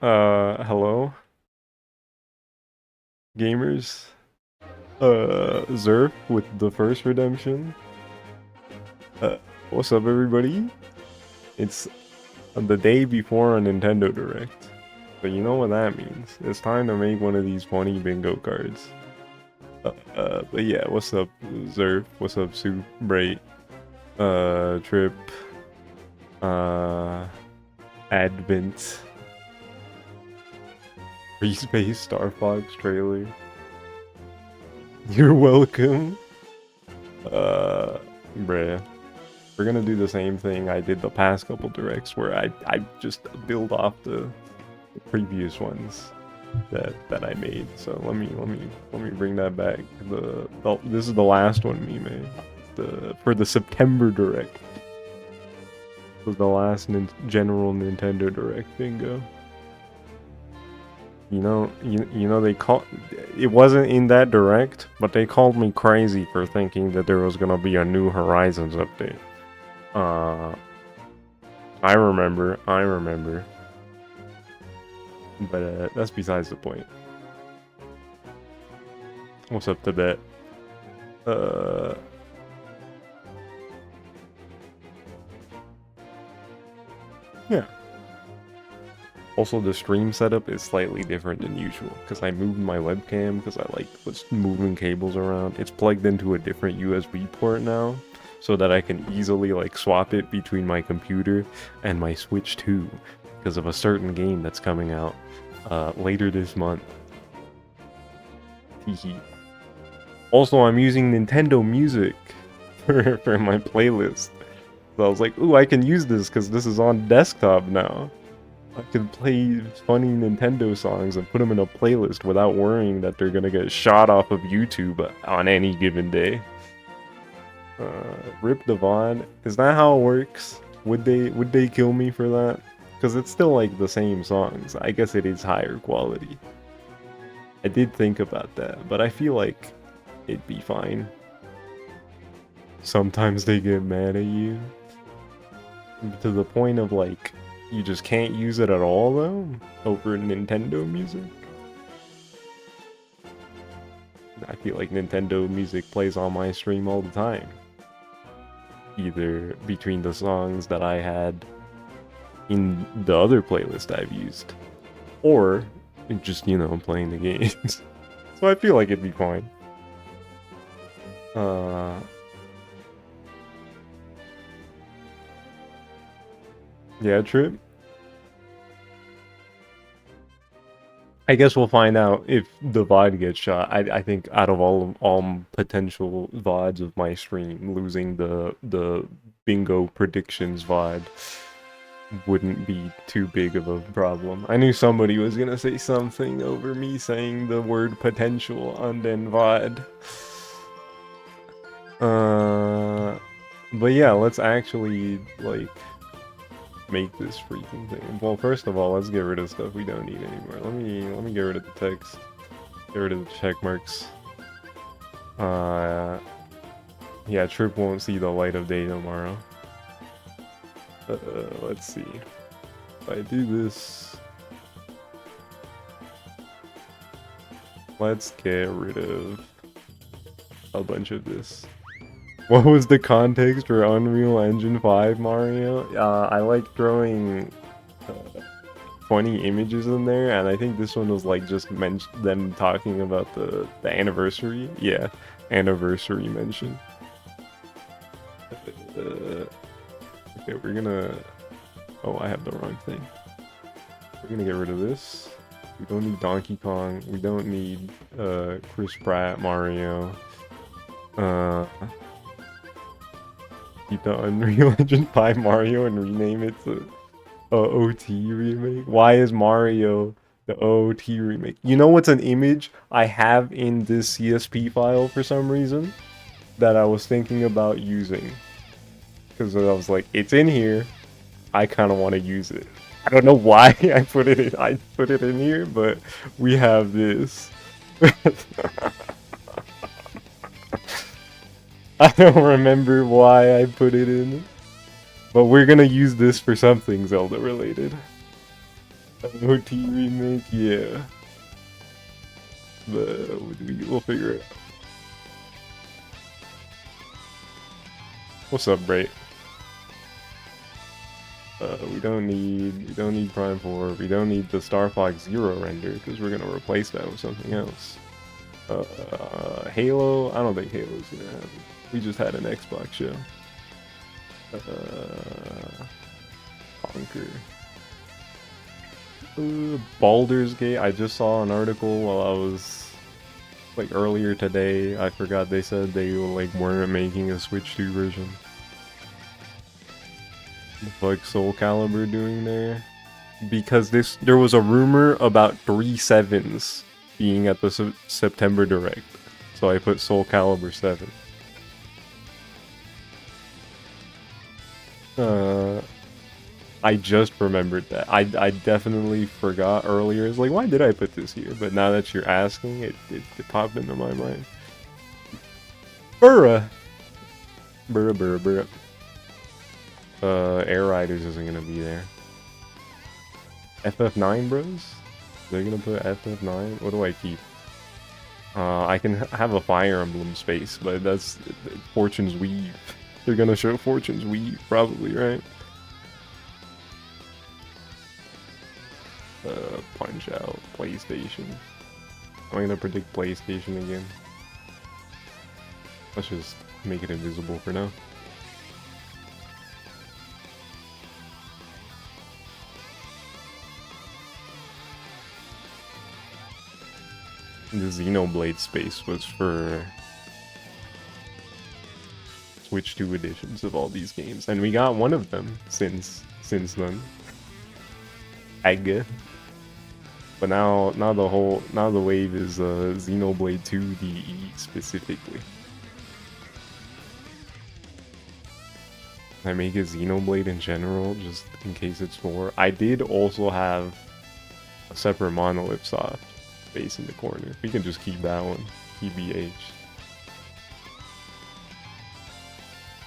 Hello, gamers. Zerf with the first redemption. Uh, what's up, everybody? It's the day before a Nintendo Direct. But you know what that means. It's time to make one of these funny bingo cards. But yeah, what's up, Zerf? What's up, Soup? Bright? Trip? Uh, Advent? Free Space Star Fox trailer? You're welcome. Bruh. We're gonna do the same thing I did the past couple directs where I just build off the previous ones that I made. So let me bring that back. This is the last one we made. For the September direct. This was the last general Nintendo Direct bingo. You know they call it wasn't in that direct, but they called me crazy for thinking that there was gonna be a New Horizons update. Uh, I remember. But that's besides the point. What's up, Tibet? Uh, yeah. Also, the stream setup is slightly different than usual because I moved my webcam because I like was moving cables around. It's plugged into a different USB port now, so that I can easily like swap it between my computer and my Switch 2 because of a certain game that's coming out later this month. Also, I'm using Nintendo Music for my playlist. So I was like, ooh, I can use this because this is on desktop now. I can play funny Nintendo songs and put them in a playlist without worrying that they're gonna get shot off of YouTube on any given day. Rip the VOD. Is that how it works? Would they kill me for that? Because it's still like the same songs. I guess it is higher quality. I did think about that, but I feel like it'd be fine. Sometimes they get mad at you. To the point of like, you just can't use it at all though? Over Nintendo Music? I feel like Nintendo Music plays on my stream all the time. Either between the songs that I had in the other playlist I've used, or just, playing the games. So I feel like it'd be fine. Yeah, Trip. I guess we'll find out if the VOD gets shot. I think out of all potential VODs of my stream, losing the bingo predictions VOD wouldn't be too big of a problem. I knew somebody was gonna say something over me saying the word potential on then VOD. But yeah, let's actually like make this freaking thing. Well, first of all, let's get rid of stuff we don't need anymore. Let me get rid of the text. Get rid of the check marks. Yeah, Trip won't see the light of day tomorrow. Let's see. If I do this, let's get rid of a bunch of this. What was the context for Unreal Engine 5, Mario? I like throwing funny images in there, and I think this one was like just them talking about the anniversary. Yeah, anniversary mention. Okay, we're gonna. Oh, I have the wrong thing. We're gonna get rid of this. We don't need Donkey Kong. We don't need Chris Pratt, Mario. Keep the Unreal Engine 5 Mario and rename it to OOT remake. Why is Mario the OOT remake? You know what's an image I have in this CSP file for some reason that I was thinking about using? Because I was like, it's in here. I kind of want to use it. I don't know why I put it in here, but we have this. I don't remember why I put it in. But we're gonna use this for something Zelda related. OT remake, yeah. But we'll figure it out. What's up, Brait? We don't need Prime 4. We don't need the Star Fox Zero render because we're gonna replace that with something else. Halo. I don't think Halo's gonna happen. We just had an Xbox show. Conquer. Baldur's Gate. I just saw an article while I was like earlier today. I forgot they said they like weren't making a Switch 2 version. The fuck Soul Calibur doing there? Because there was a rumor about 3 sevens being at the September Direct, so I put Soul Calibur 7. I just remembered that. I definitely forgot earlier. It's like, why did I put this here? But now that you're asking, it popped into my mind. Burra! Burra. Air Riders isn't gonna be there. FF9 bros? They're gonna put FF9? What do I keep? I can have a Fire Emblem space, but that's Fortune's Weave. They're gonna show Fortune's Weave, probably, right? Punch Out, PlayStation. I'm gonna predict PlayStation again. Let's just make it invisible for now. The Xenoblade space was for Switch 2 editions of all these games, and we got one of them since then. But now the wave is Xenoblade 2 DE specifically. I make a Xenoblade in general, just in case it's more. I did also have a separate Monolith Soft space in the corner. We can just keep that one. TBH.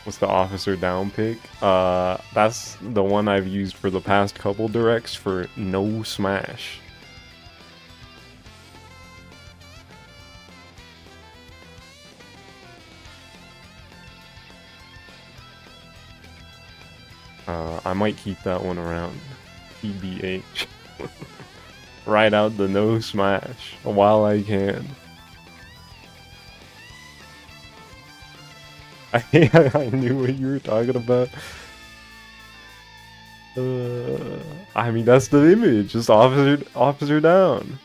What's the Officer Down pick? That's the one I've used for the past couple directs for no smash. I might keep that one around. TBH. Ride out the no smash while I can. I knew what you were talking about. I mean, that's the image. Just officer down.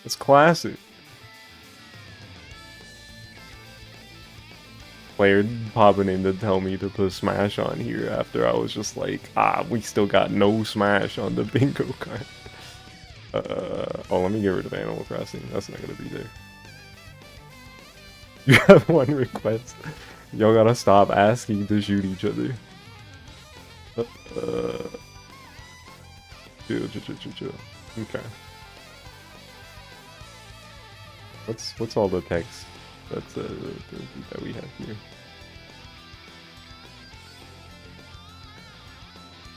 It's classic. Player popping in to tell me to put Smash on here after I was just like, we still got no Smash on the bingo card. Oh, let me get rid of Animal Crossing. That's not gonna be there. You have one request. Y'all gotta stop asking to shoot each other. Chill. Okay. What's all the text that's that we have here?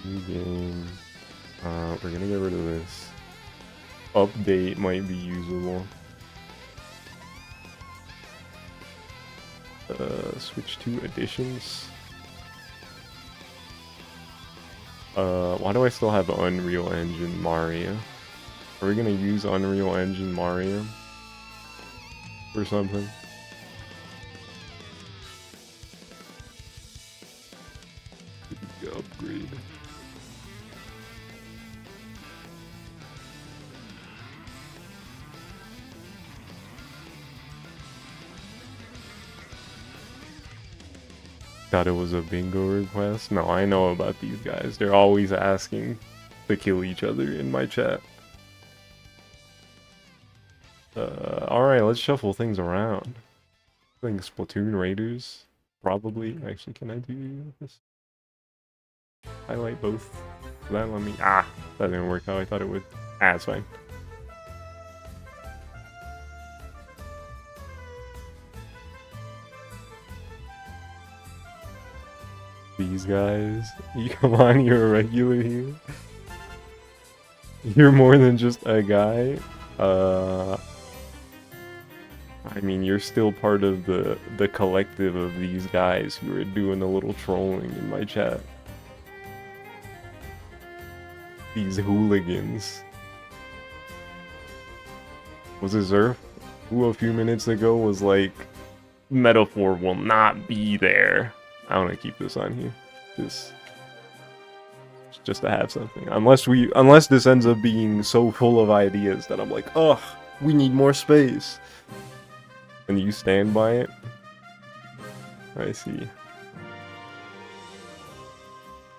New game. We're gonna get rid of this. Update might be usable. Switch 2 editions. Why do I still have Unreal Engine Mario? Are we gonna use Unreal Engine Mario or something? Upgrade. Thought it was a bingo request? No, I know about these guys. They're always asking to kill each other in my chat. Alright, let's shuffle things around. I think Splatoon Raiders, probably. Actually, can I do this? Highlight both. That let me. That didn't work how I thought it would. It's fine. These guys. You come on, you're a regular here. You're more than just a guy. I mean, you're still part of the collective of these guys who are doing a little trolling in my chat. These hooligans. Was it Zerf who a few minutes ago was like, metaphor will not be there? I want to keep this on here. Just to have something. Unless this ends up being so full of ideas that I'm like, ugh, we need more space. And you stand by it? I see.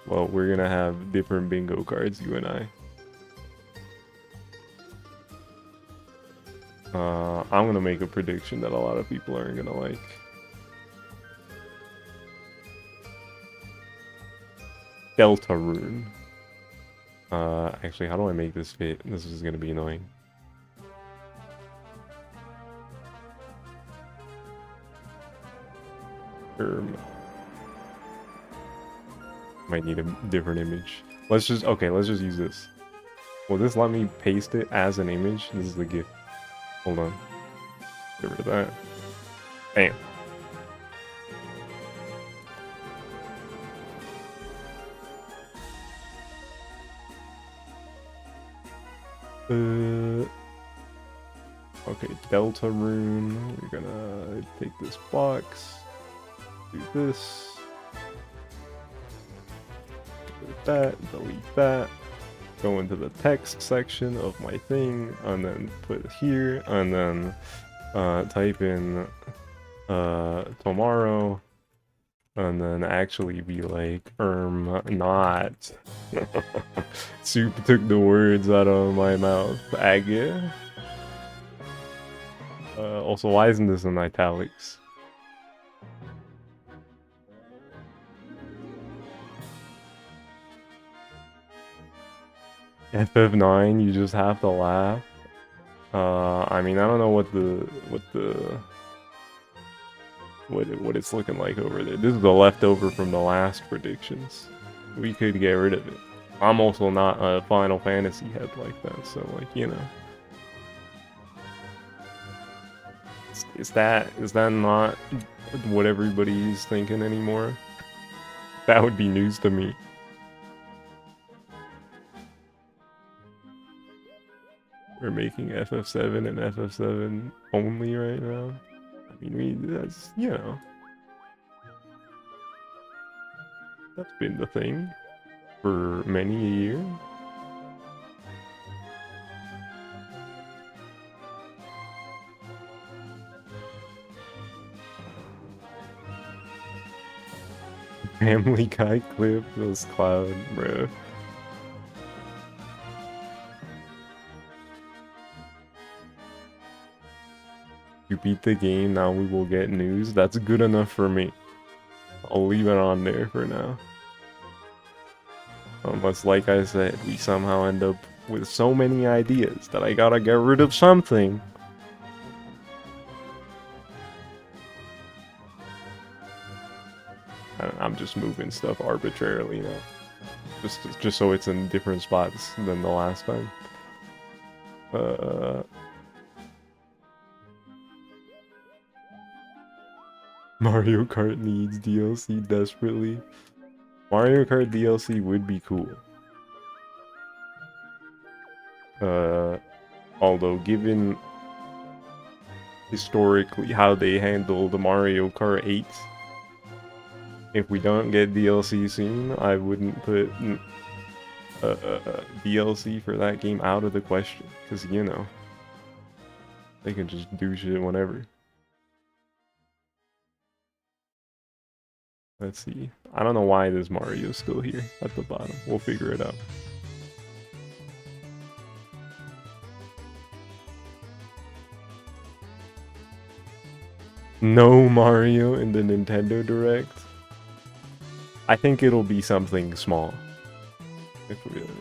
Well, we're gonna have different bingo cards, you and I. I'm gonna make a prediction that a lot of people aren't gonna like. Deltarune. Actually, how do I make this fit? This is gonna be annoying. Might need a different image. Let's just use this. Will this let me paste it as an image? This is the GIF. Hold on. Get rid of that. Bam. Okay, Deltarune. We're gonna take this box. Do this. Delete that. Go into the text section of my thing, and then put it here, and then type in tomorrow, and then actually be like, not. Soup took the words out of my mouth. Aggie. Also, why isn't this in italics? FF9, you just have to laugh. I mean, I don't know what it's looking like over there. This is the leftover from the last predictions. We could get rid of it. I'm also not a Final Fantasy head like that, so like, you know. Is that not what everybody's thinking anymore? That would be news to me. We're making FF7 and FF7 only right now. I mean, that's, you know, that's been the thing for many a year. Family Guy clip was Cloud, bro. You beat the game, now we will get news. That's good enough for me. I'll leave it on there for now. Unless, like I said, we somehow end up with so many ideas that I gotta get rid of something. I'm just moving stuff arbitrarily now. Just so it's in different spots than the last time. Mario Kart needs DLC desperately. Mario Kart DLC would be cool. Although given historically how they handled the Mario Kart 8, if we don't get DLC soon, I wouldn't put DLC for that game out of the question. Because, you know, they can just do shit whenever. Let's see. I don't know why this Mario's still here at the bottom. We'll figure it out. No Mario in the Nintendo Direct. I think it'll be something small.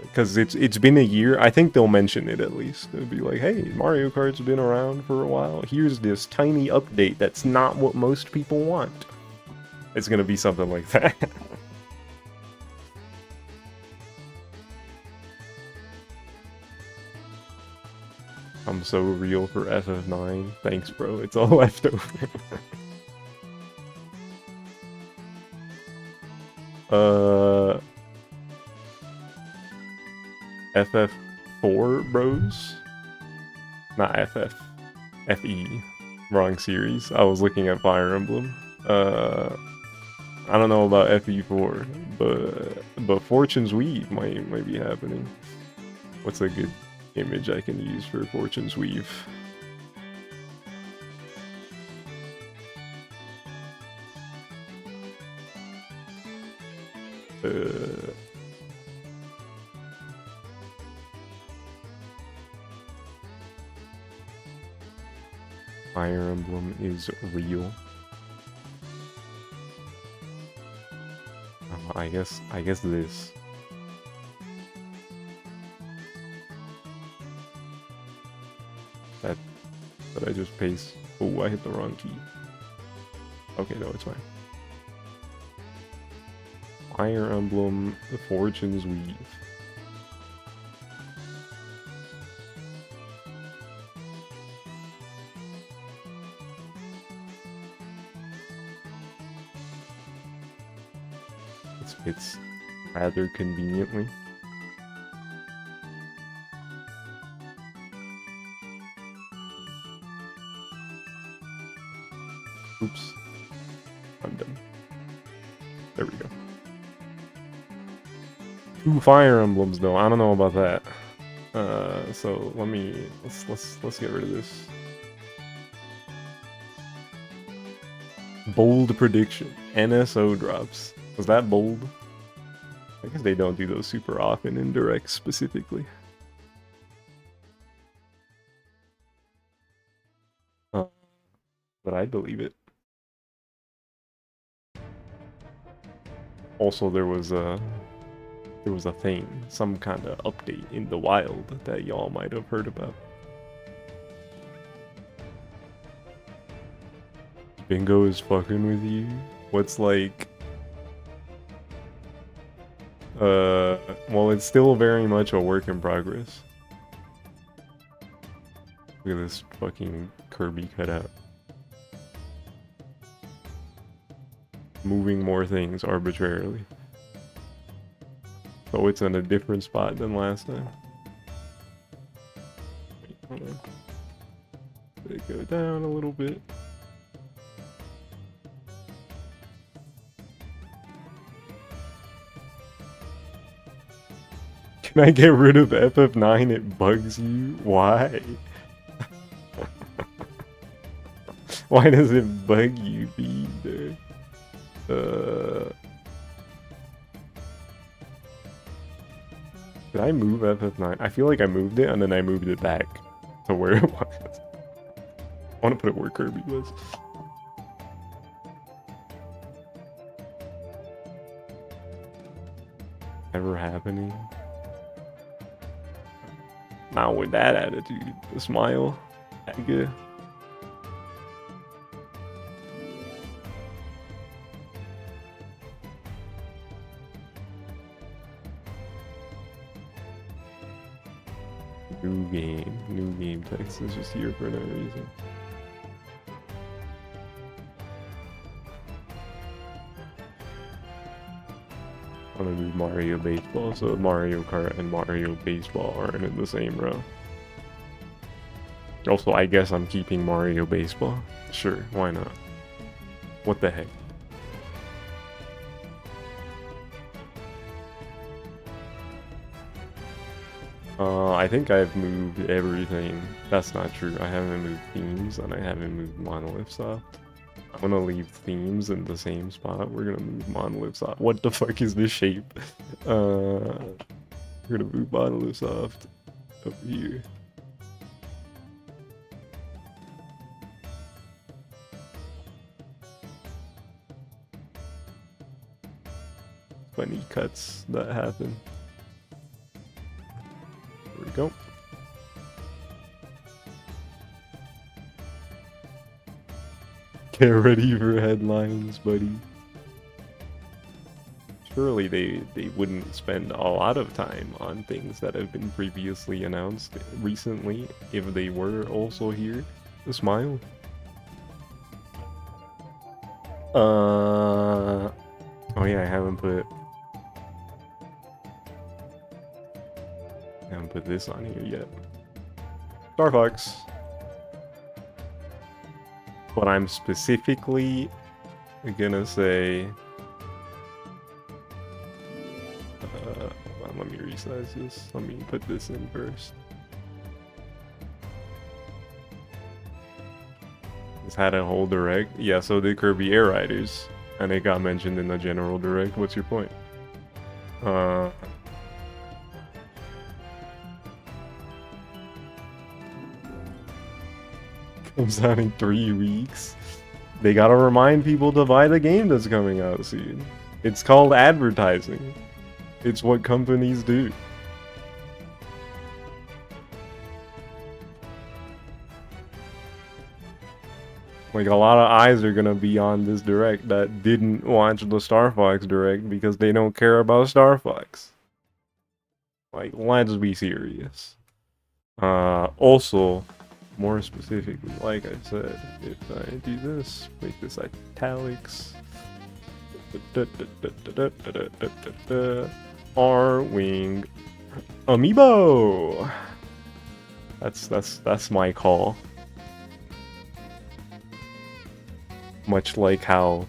Because it's been a year. I think they'll mention it at least. It'll be like, hey, Mario Kart's been around for a while. Here's this tiny update that's not what most people want. It's gonna be something like that. I'm so real for FF9. Thanks, bro. It's all left over. FF4 bros? Not FF. FE. Wrong series. I was looking at Fire Emblem. I don't know about FE4, but Fortune's Weave might be happening. What's a good image I can use for Fortune's Weave? Fire Emblem is real. I guess this. That I just paste. Oh, I hit the wrong key. Okay, no, it's fine. Fire Emblem, the Fortune's Weave. It fits rather conveniently. Oops. I'm done. There we go. 2 Fire Emblems though, I don't know about that. So let's get rid of this. Bold prediction. NSO drops. Was that bold? I guess they don't do those super often in Direct specifically. But I believe it. Also, there was a thing, some kind of update in the wild that y'all might have heard about. Bingo is fucking with you. What's like? Well, it's still very much a work in progress. Look at this fucking Kirby cutout. Moving more things arbitrarily. So it's in a different spot than last time. Wait, hold on. Let it go down a little bit. Can I get rid of FF9? It bugs you? Why? Why does it bug you, Beader? Did I move FF9? I feel like I moved it and then I moved it back to where it was. I want to put it where Kirby was. Ever happening? Not with that attitude. The smile. Good. New game text is just here for no reason. I want to move Mario Baseball so Mario Kart and Mario Baseball aren't in the same row. Also, I guess I'm keeping Mario Baseball. Sure, why not? What the heck? I think I've moved everything. That's not true. I haven't moved themes and I haven't moved Monolith Soft. I'm gonna leave themes in the same spot. We're gonna move Monolith Soft. What the fuck is this shape? We're gonna move Monolith Soft over here. Funny cuts that happen. There we go. Get ready for headlines, buddy. surely they wouldn't spend a lot of time on things that have been previously announced recently if they were also here. Smile. Oh yeah, I haven't put this on here yet. Star Fox. But I'm specifically gonna say hold on, let me resize this. Let me put this in first. It's had a whole direct. Yeah, so did Kirby Air Riders. And it got mentioned in the general direct. What's your point? Comes out in 3 weeks. They gotta remind people to buy the game that's coming out soon. It's called advertising. It's what companies do. Like, a lot of eyes are gonna be on this direct that didn't watch the Star Fox direct because they don't care about Star Fox. Like, let's be serious. Also, more specifically, like I said, if I do this, make this italics. R-Wing Amiibo. That's my call. Much like how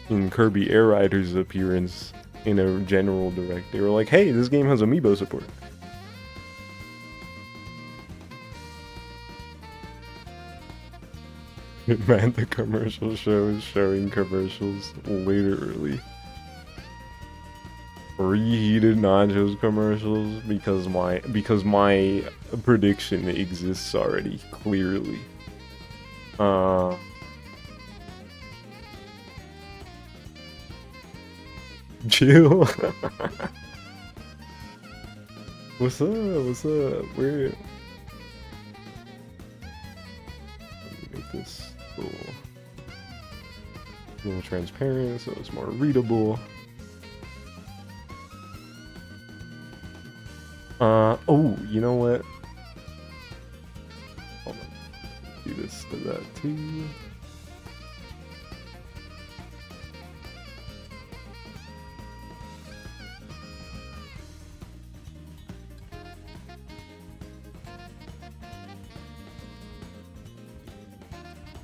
in Kirby Air Riders' appearance in a general direct, they were like, hey, this game has Amiibo support. Man, the commercial show is showing commercials literally. Reheated nachos commercials because my prediction exists already, clearly. Chill. What's up? What's up? Where? Let me make this little transparent so it's more readable. Oh, you know what? Hold on. Do this to that too.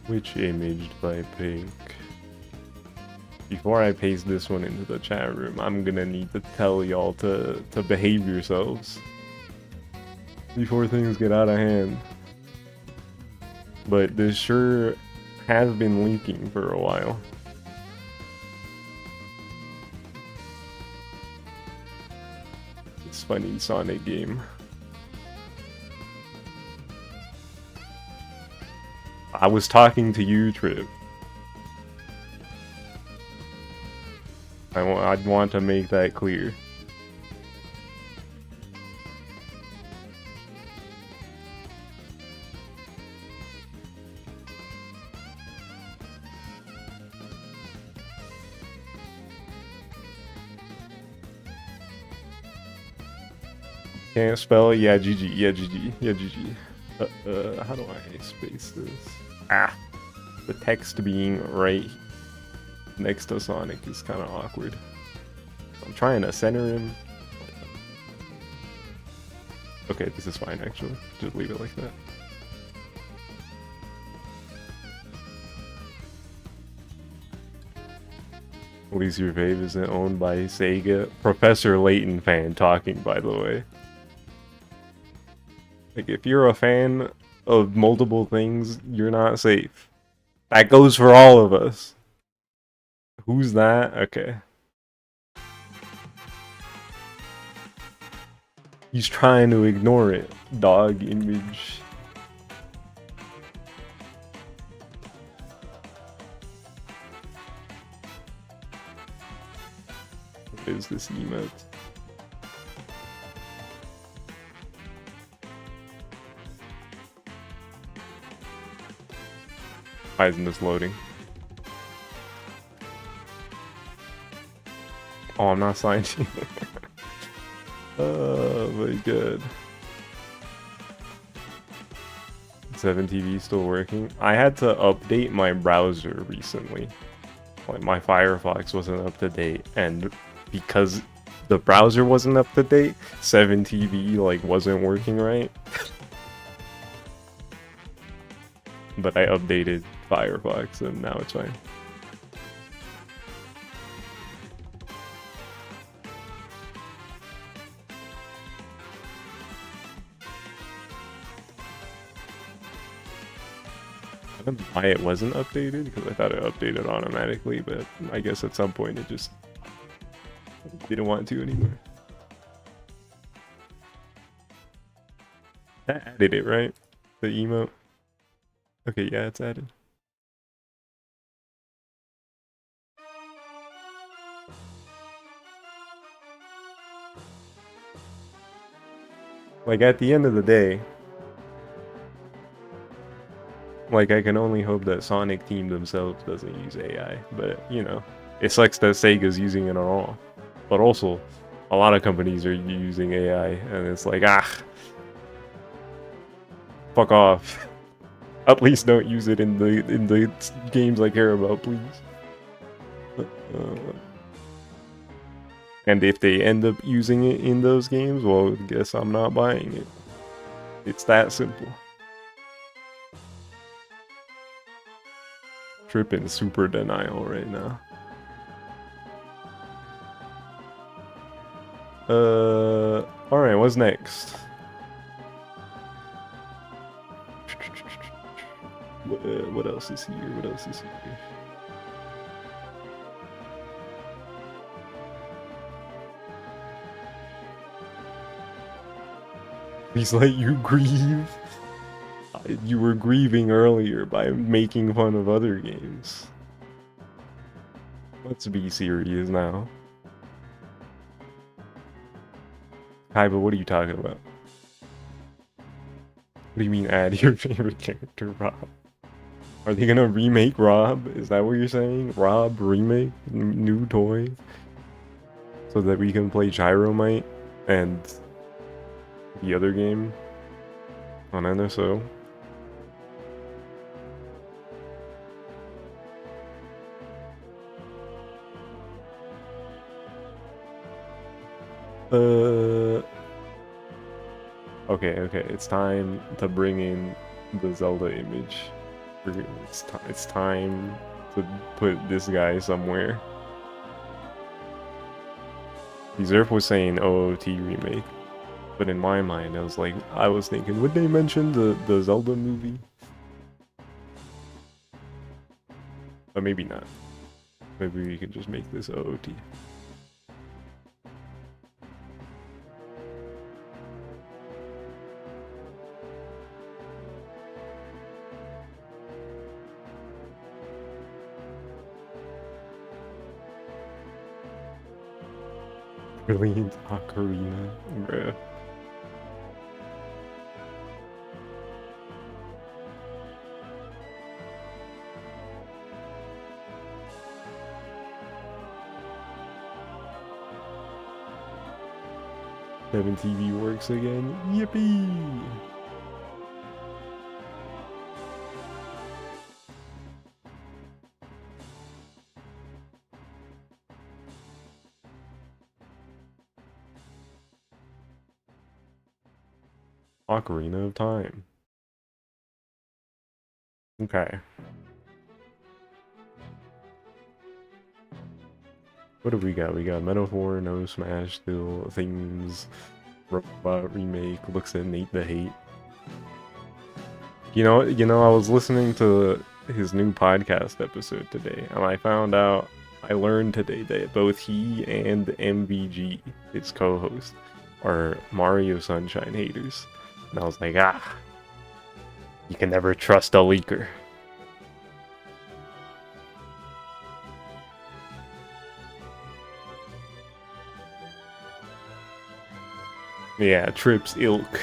Which image do I pick? Before I paste this one into the chat room, I'm gonna need to tell y'all to behave yourselves before things get out of hand. But this sure has been leaking for a while. It's funny Sonic game. I was talking to you, Trip. I'd want to make that clear. Can't spell? Yeah, GG. Yeah, GG. Yeah, GG. How do I space this? Ah, the text being right next to Sonic is kind of awkward. I'm trying to center him. Okay, this is fine actually. Just leave it like that. At least your fave isn't owned by Sega. Professor Layton fan talking, by the way. Like, if you're a fan of multiple things, you're not safe. That goes for all of us. Who's that? Okay. He's trying to ignore it. Dog image. What is this emote? Why isn't this loading? Oh, I'm not signed. Oh my god. 7TV still working. I had to update my browser recently. Like my Firefox wasn't up to date, and because the browser wasn't up to date, 7TV like wasn't working right. But I updated Firefox and now it's fine. I don't know why it wasn't updated, because I thought it updated automatically, but I guess at some point it just didn't want to anymore. I added it, right? The emote? Okay, yeah, it's added. Like, at the end of the day, like, I can only hope that Sonic Team themselves doesn't use AI, but, you know, it sucks that Sega's using it at all. But also, a lot of companies are using AI, and it's like, fuck off. At least don't use it in the games I care about, please. And if they end up using it in those games, well, guess I'm not buying it. It's that simple. Tripping super denial right now. Alright, what's next? What else is here? What else is here? Please let you grieve. You were grieving earlier by making fun of other games. Let's be serious now. Kaiba, what are you talking about? What do you mean add your favorite character, Rob? Are they gonna remake Rob? Is that what you're saying? Rob remake? New toy? So that we can play Gyromite and the other game on NSO? Okay, it's time to bring in the Zelda image. It's time to put this guy somewhere. Deserf was saying OOT remake, but in my mind, I was thinking, would they mention the Zelda movie? But maybe not. Maybe we can just make this OOT. Brilliant Ocarina, bruh. Seven TV works again. Yippee! Ocarina of Time. Okay. What do we got? We got Metaphor, No Smash, Still, Themes, Robot Remake, looks at Nate the Hate. You know, I was listening to his new podcast episode today, and I learned today that both he and MVG, his co-host, are Mario Sunshine haters. And I was like, you can never trust a leaker. Yeah, Trips ilk.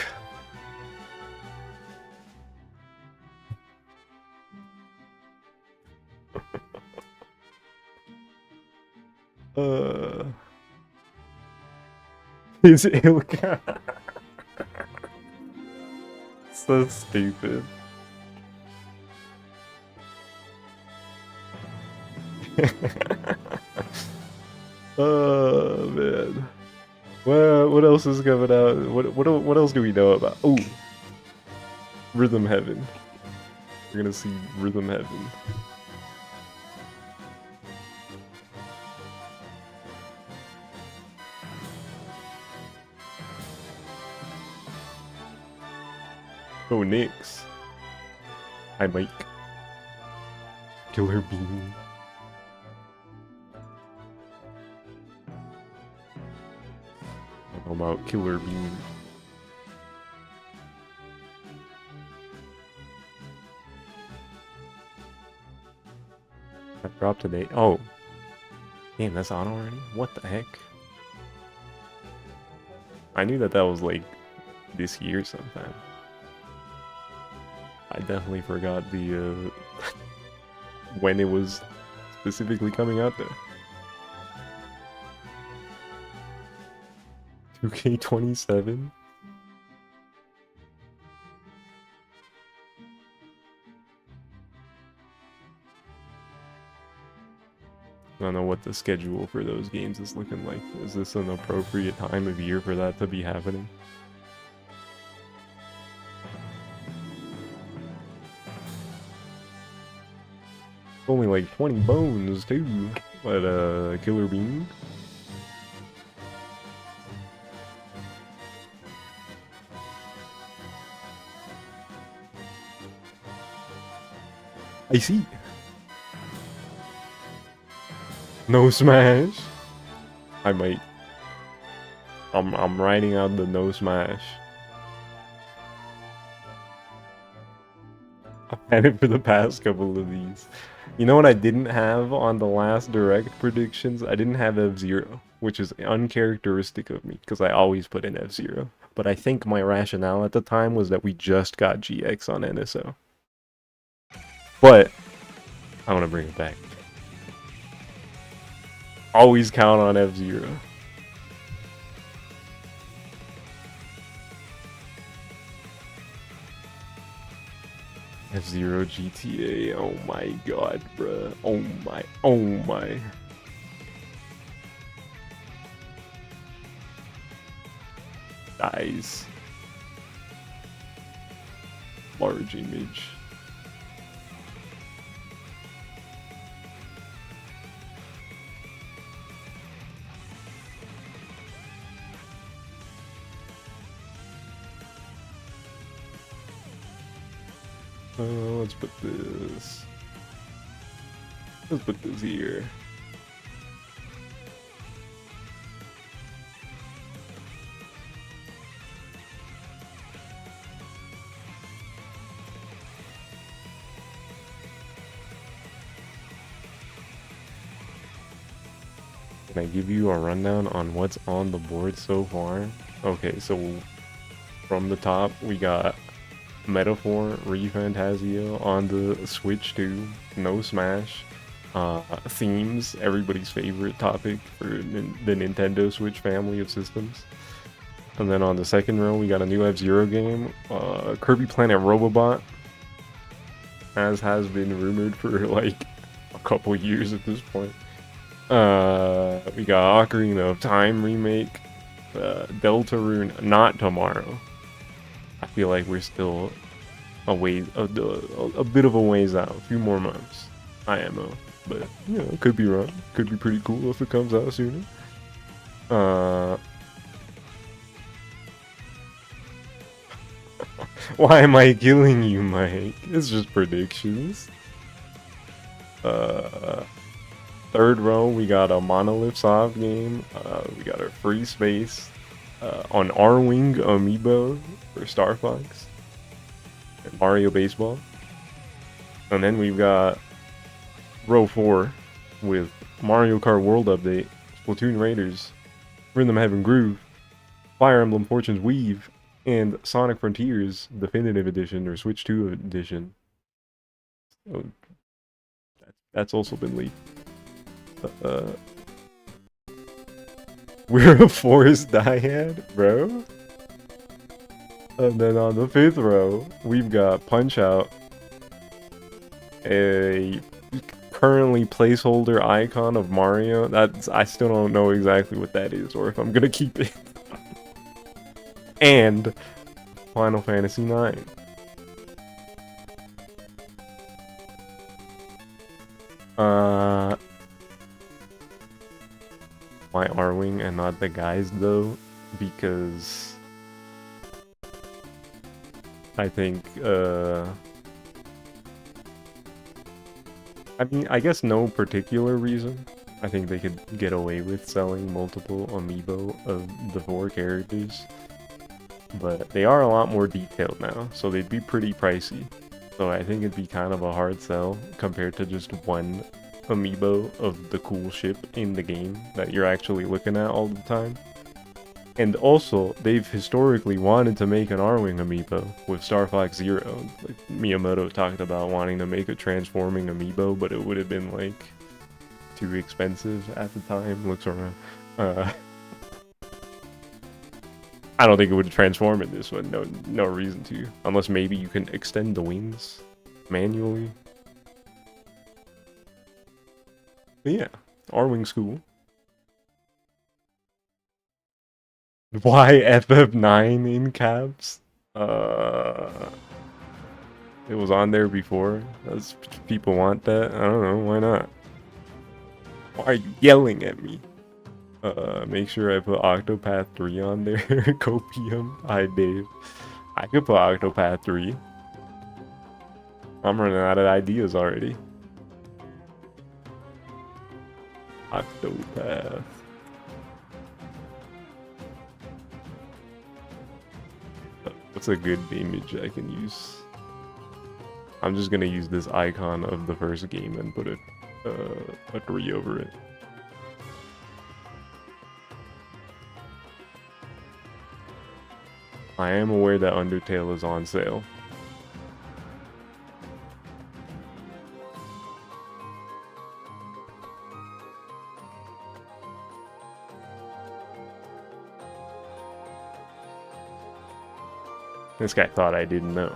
His Ilka. So stupid. Oh man. Well, what else is coming out? What else do we know about? Oh, Rhythm Heaven. We're gonna see Rhythm Heaven. Oh, Nyx. Hi, Mike. Killer Bean. I don't know about Killer Bean. That dropped today. Oh. Damn, that's on already? What the heck? I knew that was like this year sometime. I definitely forgot the when it was specifically coming out there. 2K27? I don't know what the schedule for those games is looking like. Is this an appropriate time of year for that to be happening? Only like 20 bones too, but Killer Bean. I see. No smash. I might. I'm writing out the no smash. I've had it for the past couple of these. You know what I didn't have on the last direct predictions? I didn't have F-Zero, which is uncharacteristic of me, because I always put in F-Zero. But I think my rationale at the time was that we just got GX on NSO. But, I want to bring it back. Always count on F-Zero. F-Zero GTA, oh my god, bruh. Oh my. Dies. Large image. Let's put this. Let's put this here. Can I give you a rundown on what's on the board so far? Okay, so from the top we got Metaphor, ReFantazio on the Switch 2, no Smash, Themes, everybody's favorite topic for the Nintendo Switch family of systems. And then on the second row we got a new F-Zero game, Kirby Planet Robobot, as has been rumored for like a couple years at this point. We got Ocarina of Time remake, Deltarune, not tomorrow. I feel like we're still a bit of a ways out, a few more months. IMO, but you know, could be wrong. Could be pretty cool if it comes out sooner. Why am I killing you, Mike? It's just predictions. Third row, we got a Monolith Soft game. We got our Free Space on Arwing Amiibo for Star Fox. And Mario Baseball. And then we've got row 4 with Mario Kart World Update, Splatoon Raiders, Rhythm Heaven Groove, Fire Emblem Fortune's Weave, and Sonic Frontiers Definitive Edition or Switch 2 Edition. So that's also been leaked. We're a forest dyad, bro. And then on the 5th row, we've got Punch Out, a currently placeholder icon of Mario. I still don't know exactly what that is or if I'm gonna keep it. And Final Fantasy IX. Why Arwing and not the guys though? Because I think I mean, I guess no particular reason. I think they could get away with selling multiple amiibo of the 4 characters. But they are a lot more detailed now, so they'd be pretty pricey. So I think it'd be kind of a hard sell compared to just one amiibo of the cool ship in the game that you're actually looking at all the time. And also, they've historically wanted to make an Arwing amiibo with Star Fox Zero. Like, Miyamoto talked about wanting to make a transforming amiibo, but it would have been like too expensive at the time. Looks around. I don't think it would transform in this one. No reason to. Unless maybe you can extend the wings manually. But yeah, Arwing School. Why FF9 in caps? It was on there before. People want that. I don't know. Why not? Why are you yelling at me? Make sure I put Octopath 3 on there. Copium. Hi, Dave. I could put Octopath 3. I'm running out of ideas already. Octopath. What's a good image I can use? I'm just gonna use this icon of the first game and put a 3 over it. I am aware that Undertale is on sale. This guy thought I didn't know.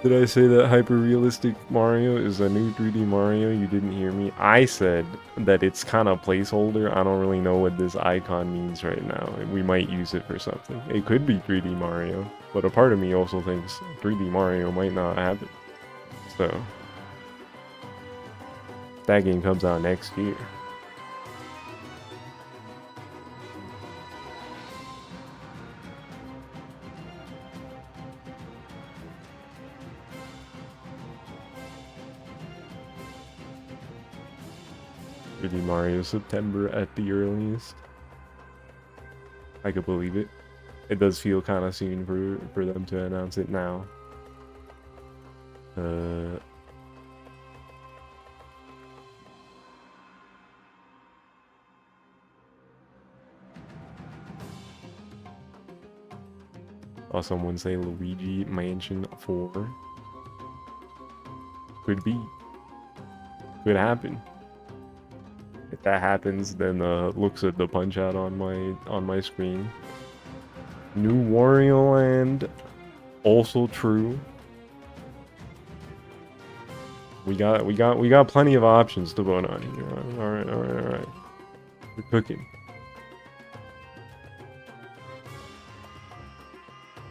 Did I say that hyper-realistic Mario is a new 3D Mario? You didn't hear me. I said that it's kind of placeholder. I don't really know what this icon means right now. We might use it for something. It could be 3D Mario, but a part of me also thinks 3D Mario might not happen. So, that game comes out next year. Mario September at the earliest. I could believe it. It does feel kind of soon for them to announce it now. Someone say Luigi Mansion 4. Could be. Could happen. If that happens, then looks at the Punch Out on my screen. New Wario Land, also true. We got plenty of options to vote on here. All right. We're cooking.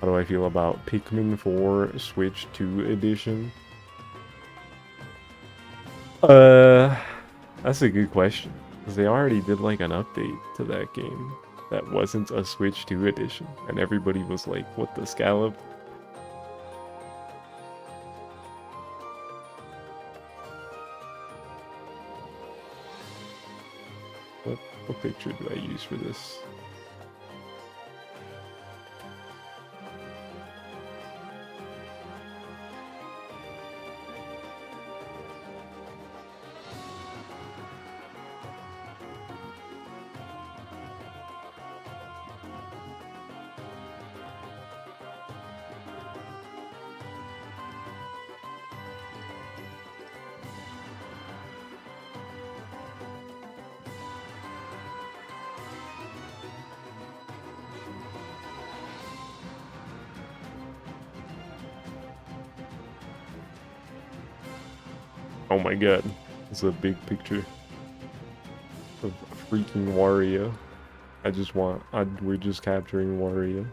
How do I feel about Pikmin 4 Switch 2 edition? That's a good question. Because they already did like an update to that game that wasn't a Switch 2 edition. And everybody was like, what the scallop? What picture do I use for this? Oh my god. It's a big picture of freaking Wario. We're just capturing Wario.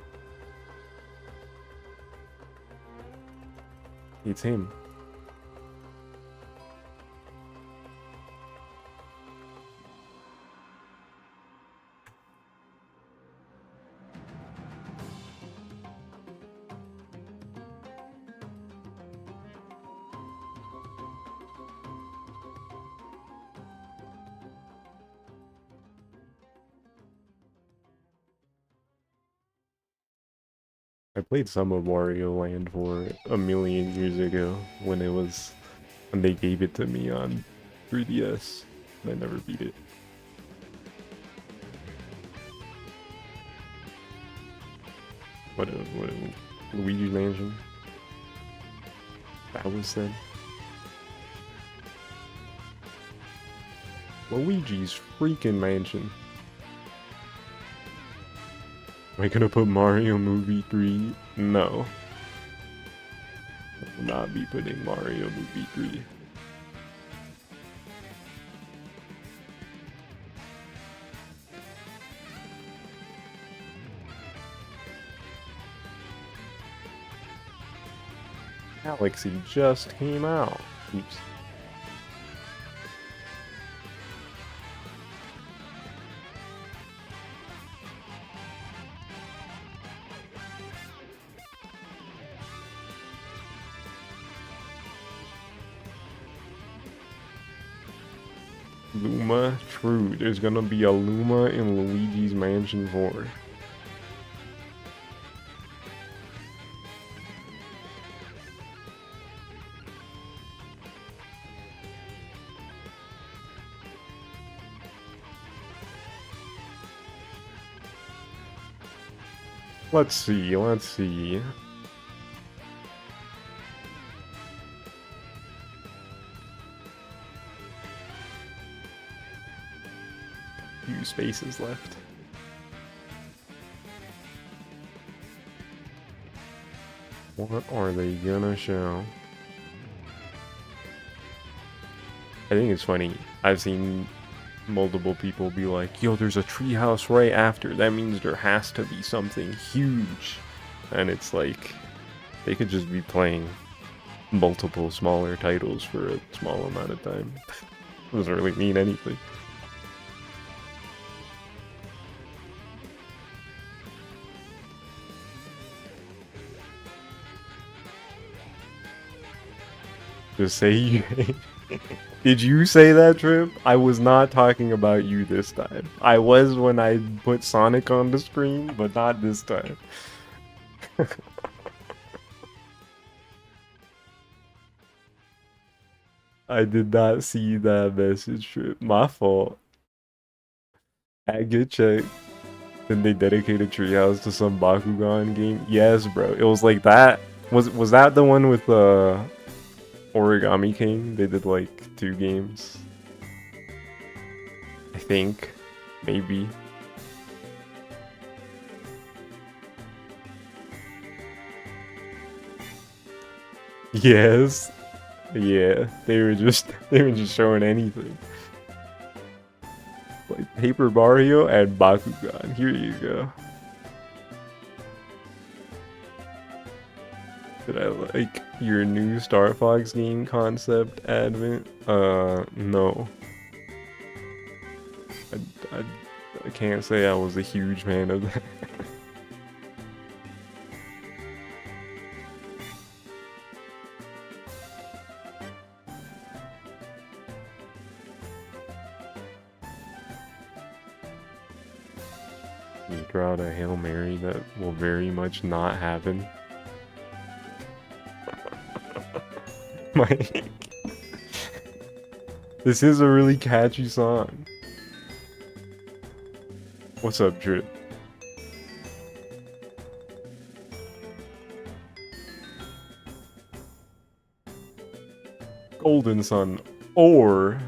It's him. I played some of Wario Land for a million years ago when they gave it to me on 3DS. I never beat it. What Luigi's Mansion? That was said. Luigi's freaking Mansion. Am I gonna put Mario Movie 3? No. I will not be putting Mario Movie 3. Galaxy just came out. Oops. Luma, true. There's gonna be a Luma in Luigi's Mansion 4. Let's see. Few spaces left. What are they gonna show? I think it's funny. I've seen multiple people be like, yo, there's a treehouse right after. That means there has to be something huge. And it's like, they could just be playing multiple smaller titles for a small amount of time. Doesn't really mean anything. Just say you Did you say that, Trip? I was not talking about you this time. I was when I put Sonic on the screen, but not this time. I did not see that message, Trip. My fault. At Good Check. Then they dedicated Treehouse to some Bakugan game. Yes, bro. It was like that. Was that the one with Origami King? They did like 2 games. I think. Maybe. Yes. Yeah. They were just showing anything. Like Paper Mario and Bakugan. Here you go. Did I like your new Star Fox game concept, Advent? No. I can't say I was a huge fan of that. You throw out a Hail Mary that will very much not happen. Mike. This is a really catchy song. What's up, Drip? Golden Sun or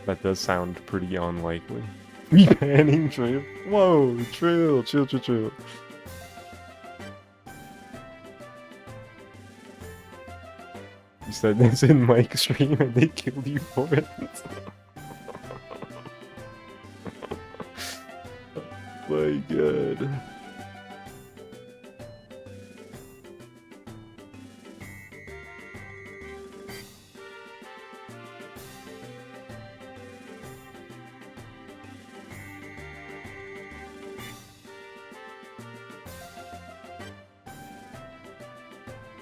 that does sound pretty unlikely. Repanning Trip. Whoa, chill. said this in Mike's stream and they killed you for it. My god.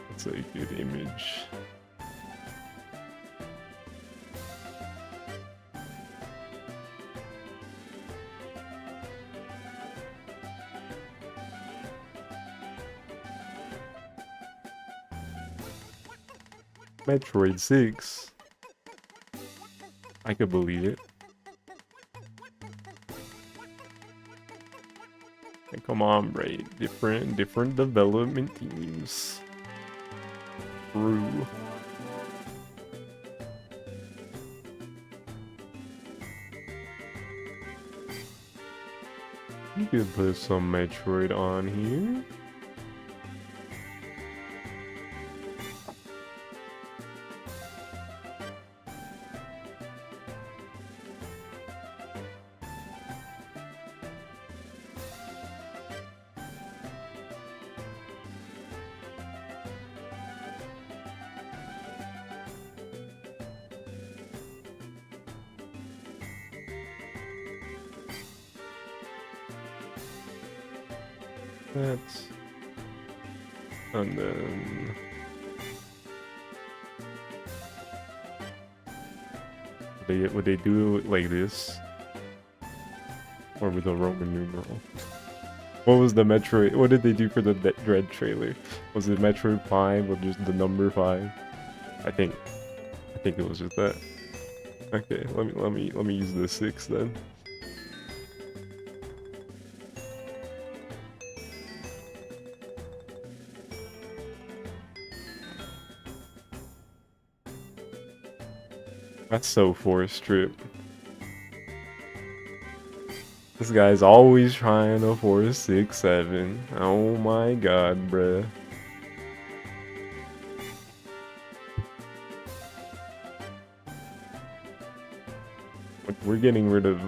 That's a good image. Metroid 6. I could believe it. Hey, come on, Braid. Different development teams. True. You could put some Metroid on here. That's... and then... would they do it like this? Or with a Roman numeral? What was the Metroid? What did they do for the Dread trailer? Was it Metroid 5 or just the number 5? I think it was just that. Okay, let me use the 6 then. That's so forced trip. This guy's always trying to force 6, 7. Oh my god, bruh. We're getting rid of,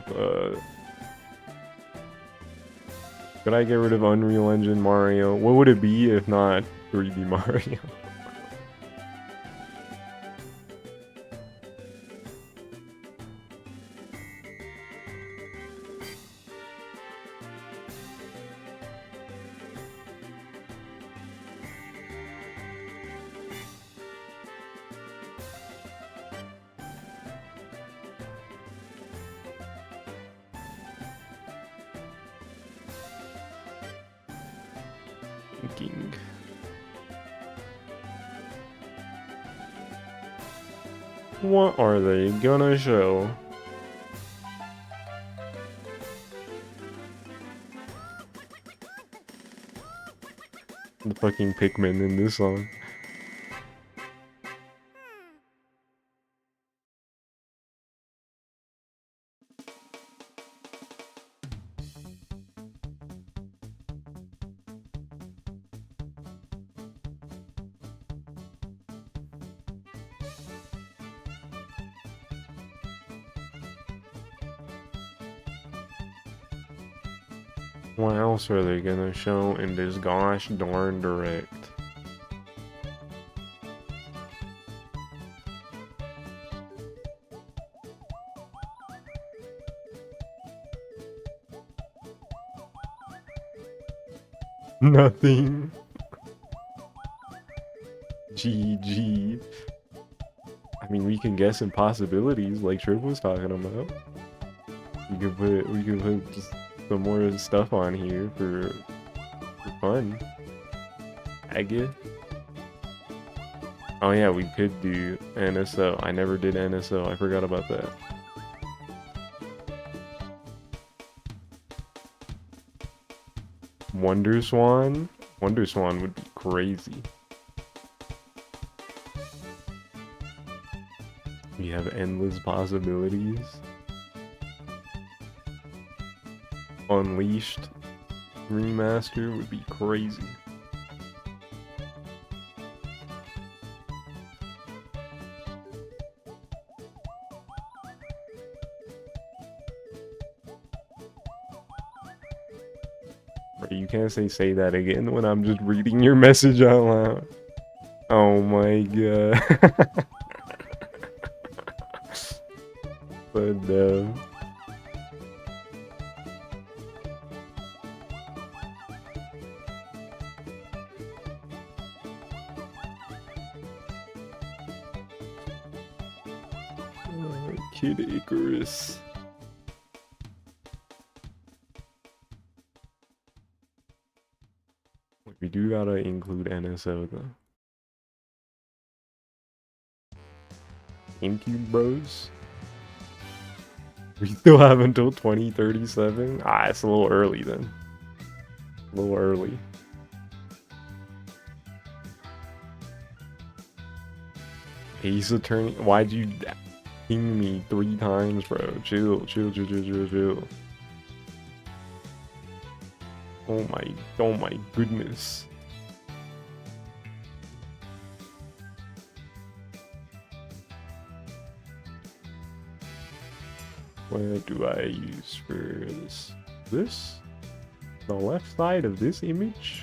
could I get rid of Unreal Engine Mario? What would it be if not 3D Mario? Thinking. What are they gonna show? The fucking Pikmin in this song. What else are they gonna show in this gosh darn direct? Nothing. GG. I mean, we can guess impossibilities like Trip was talking about. We could put just some more stuff on here for fun. I guess. Oh yeah, we could do NSO. I never did NSO. I forgot about that. Wonder Swan? Wonder Swan would be crazy. We have endless possibilities. Unleashed remaster would be crazy. Bro, you can't say that again when I'm just reading your message out loud. Oh my god. But Kid Icarus. We do gotta include NSO though. GameCube Bros. We still have until 2037. Ah, it's a little early then. A little early. Ace Attorney. Why'd you ping me 3 times, bro? Chill. Oh my goodness. What do I use for this? This? The left side of this image?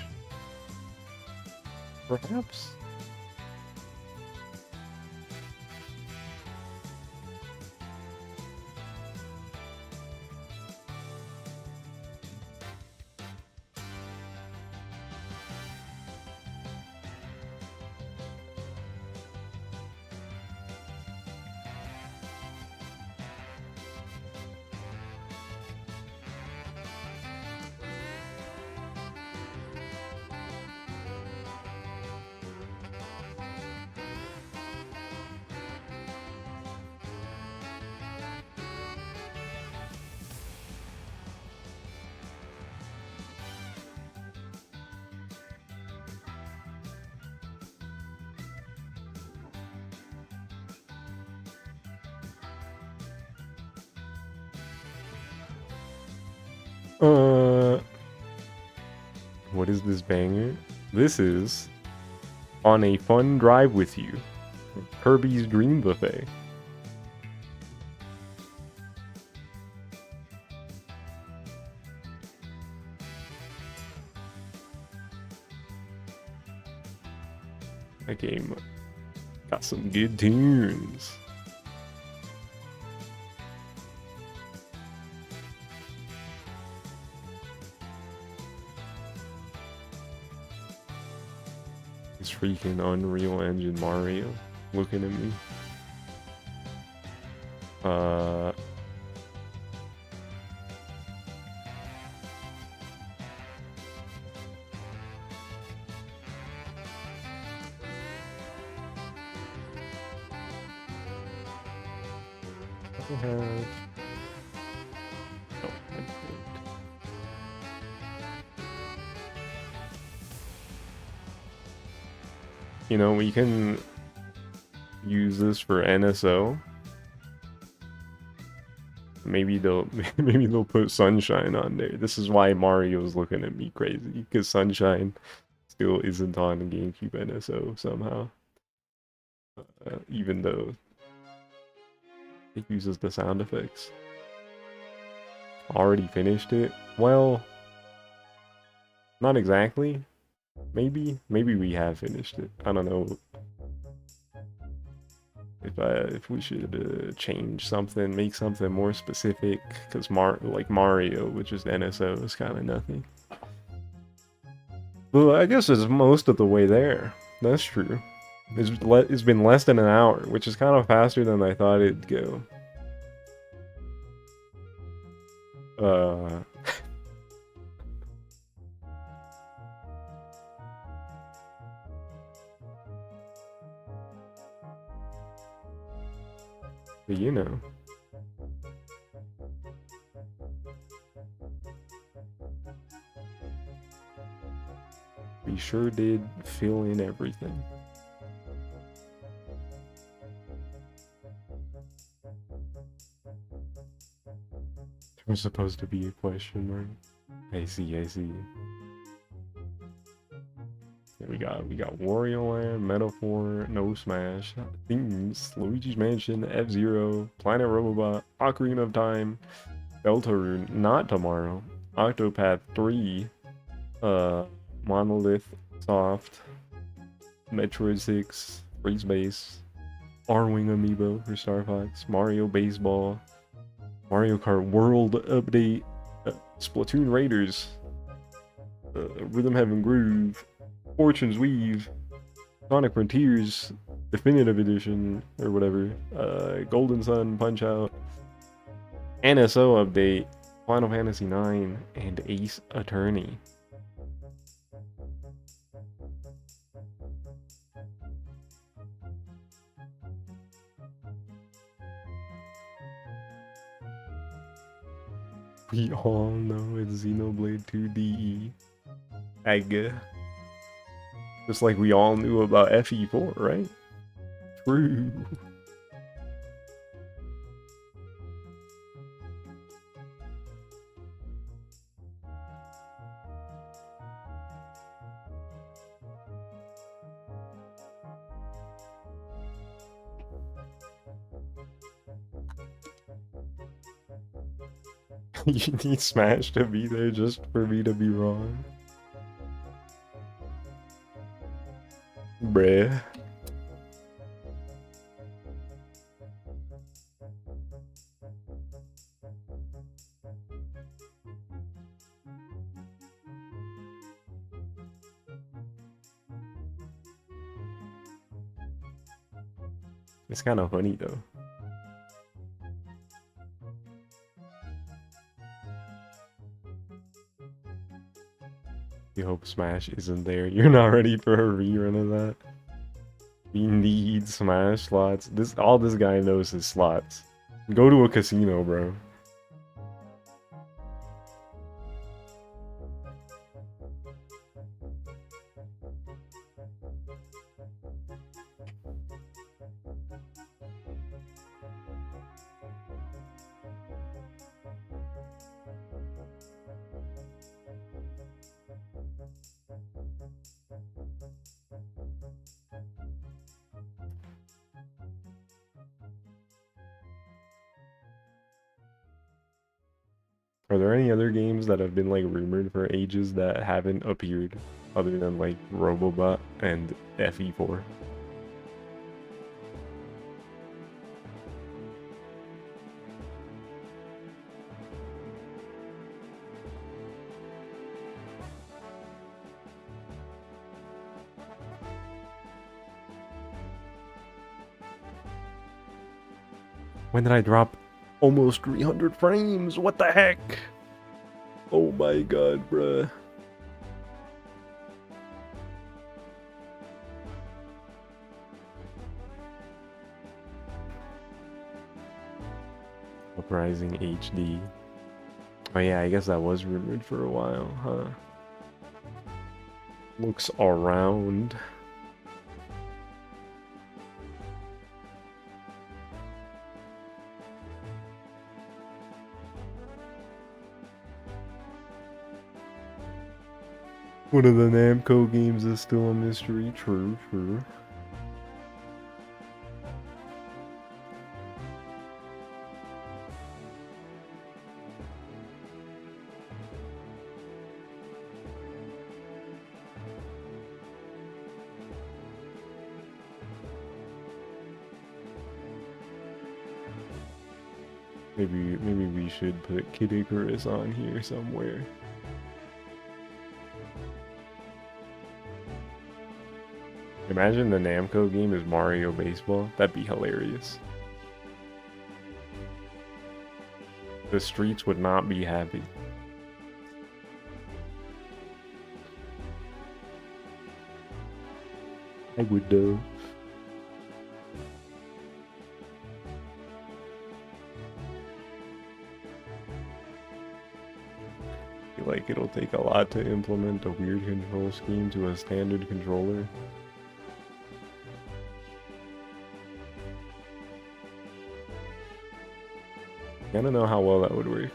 Perhaps? What is this banger? This is On a Fun Drive with You, Kirby's Dream Buffet. That game got some good tunes. It's freaking Unreal Engine Mario looking at me. You know, we can use this for NSO. Maybe they'll put Sunshine on there. This is why Mario's looking at me crazy, because Sunshine still isn't on the GameCube NSO somehow. Even though it uses the sound effects. Already finished it? Well, not exactly. Maybe we have finished it. I don't know if we should change something, make something more specific, because like Mario, which is NSO, is kind of nothing. Well, I guess it's most of the way there. That's true. It's been less than an hour, which is kind of faster than I thought it'd go. But you know. We sure did fill in everything. There was supposed to be a question mark. I see. We got Wario Land, Metaphor, No Smash, Themes, Luigi's Mansion, F-Zero, Planet Robobot, Ocarina of Time, Deltarune, Not Tomorrow, Octopath 3, Monolith Soft, Metroid 6, Freeze Base, R-Wing Amiibo for Star Fox, Mario Baseball, Mario Kart World Update, Splatoon Raiders, Rhythm Heaven Groove, Fortune's Weave, Sonic Frontiers Definitive Edition or whatever, Golden Sun Punch Out, NSO Update, Final Fantasy 9, and Ace Attorney. We all know it's Xenoblade 2 DE. Egg. Just like we all knew about FE4, right? True. You need Smash to be there just for me to be wrong. Bruh. It's kind of funny though. You hope Smash isn't there. You're not ready for a rerun of that. We need Smash slots. All this guy knows is slots. Go to a casino, bro. Are there any other games that have been like rumored for ages that haven't appeared other than like Robobot and FE4? When did I drop almost 300 frames? What the heck? Oh my god, bruh. Uprising HD. Oh yeah, I guess that was rumored for a while, huh? Looks around. One of the Namco games is still a mystery. True, true. Maybe we should put Kid Icarus on here somewhere. Imagine the Namco game is Mario Baseball. That'd be hilarious. The streets would not be happy. I would though. I feel like it'll take a lot to implement a weird control scheme to a standard controller. I don't know how well that would work.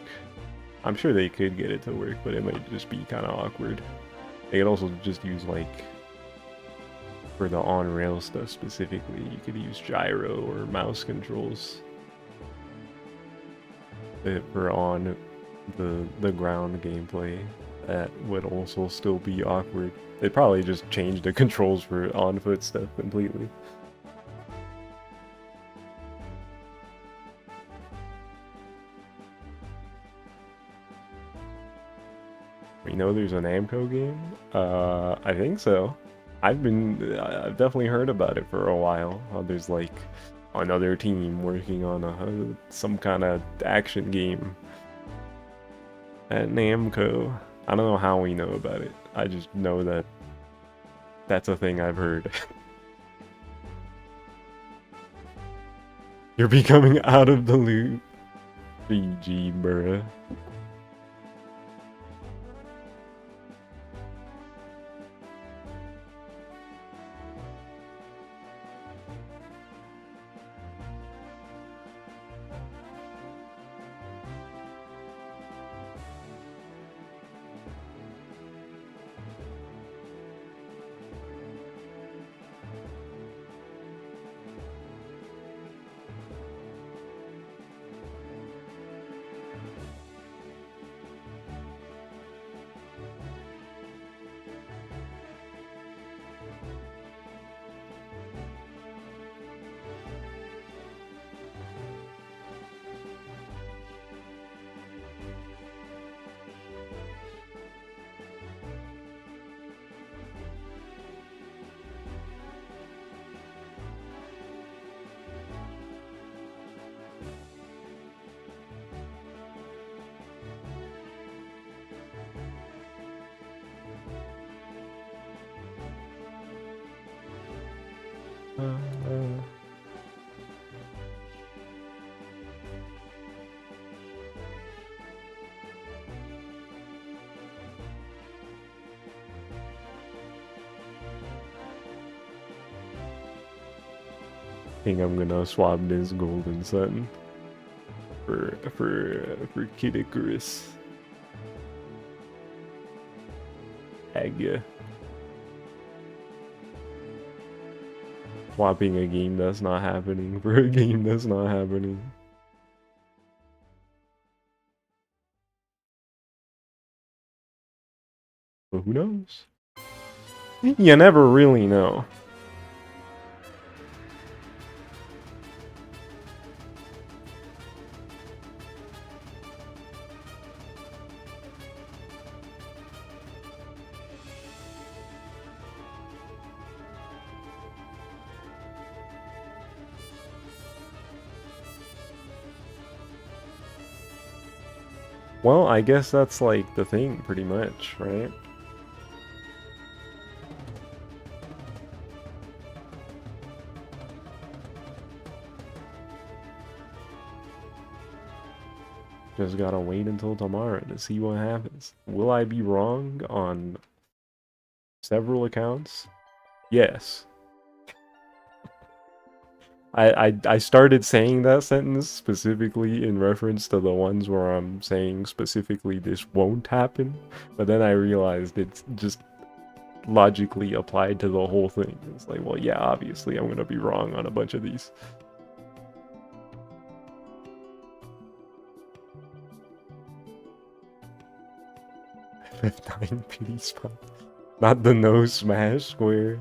I'm sure they could get it to work, but it might just be kind of awkward. They could also just use like, for the on-rail stuff specifically, you could use gyro or mouse controls for on the ground gameplay. that would also still be awkward. They probably just changed the controls for on-foot stuff completely. We know there's an Namco game? I think so. I've definitely heard about it for a while. There's like another team working on some kind of action game at Namco. I don't know how we know about it. I just know that that's a thing I've heard. You're becoming out of the loop. GG, bruh. I think I'm gonna swap this Golden Sun for Kid Icarus. Aga. Swapping a game that's not happening for a game that's not happening. But who knows? You never really know. Well, I guess that's like the thing, pretty much, right? Just gotta wait until tomorrow to see what happens. Will I be wrong on several accounts? Yes. I started saying that sentence specifically in reference to the ones where I'm saying specifically this won't happen, but then I realized it's just logically applied to the whole thing. It's like, well, yeah, obviously I'm gonna be wrong on a bunch of these. F9 pity spot. Not the no smash square.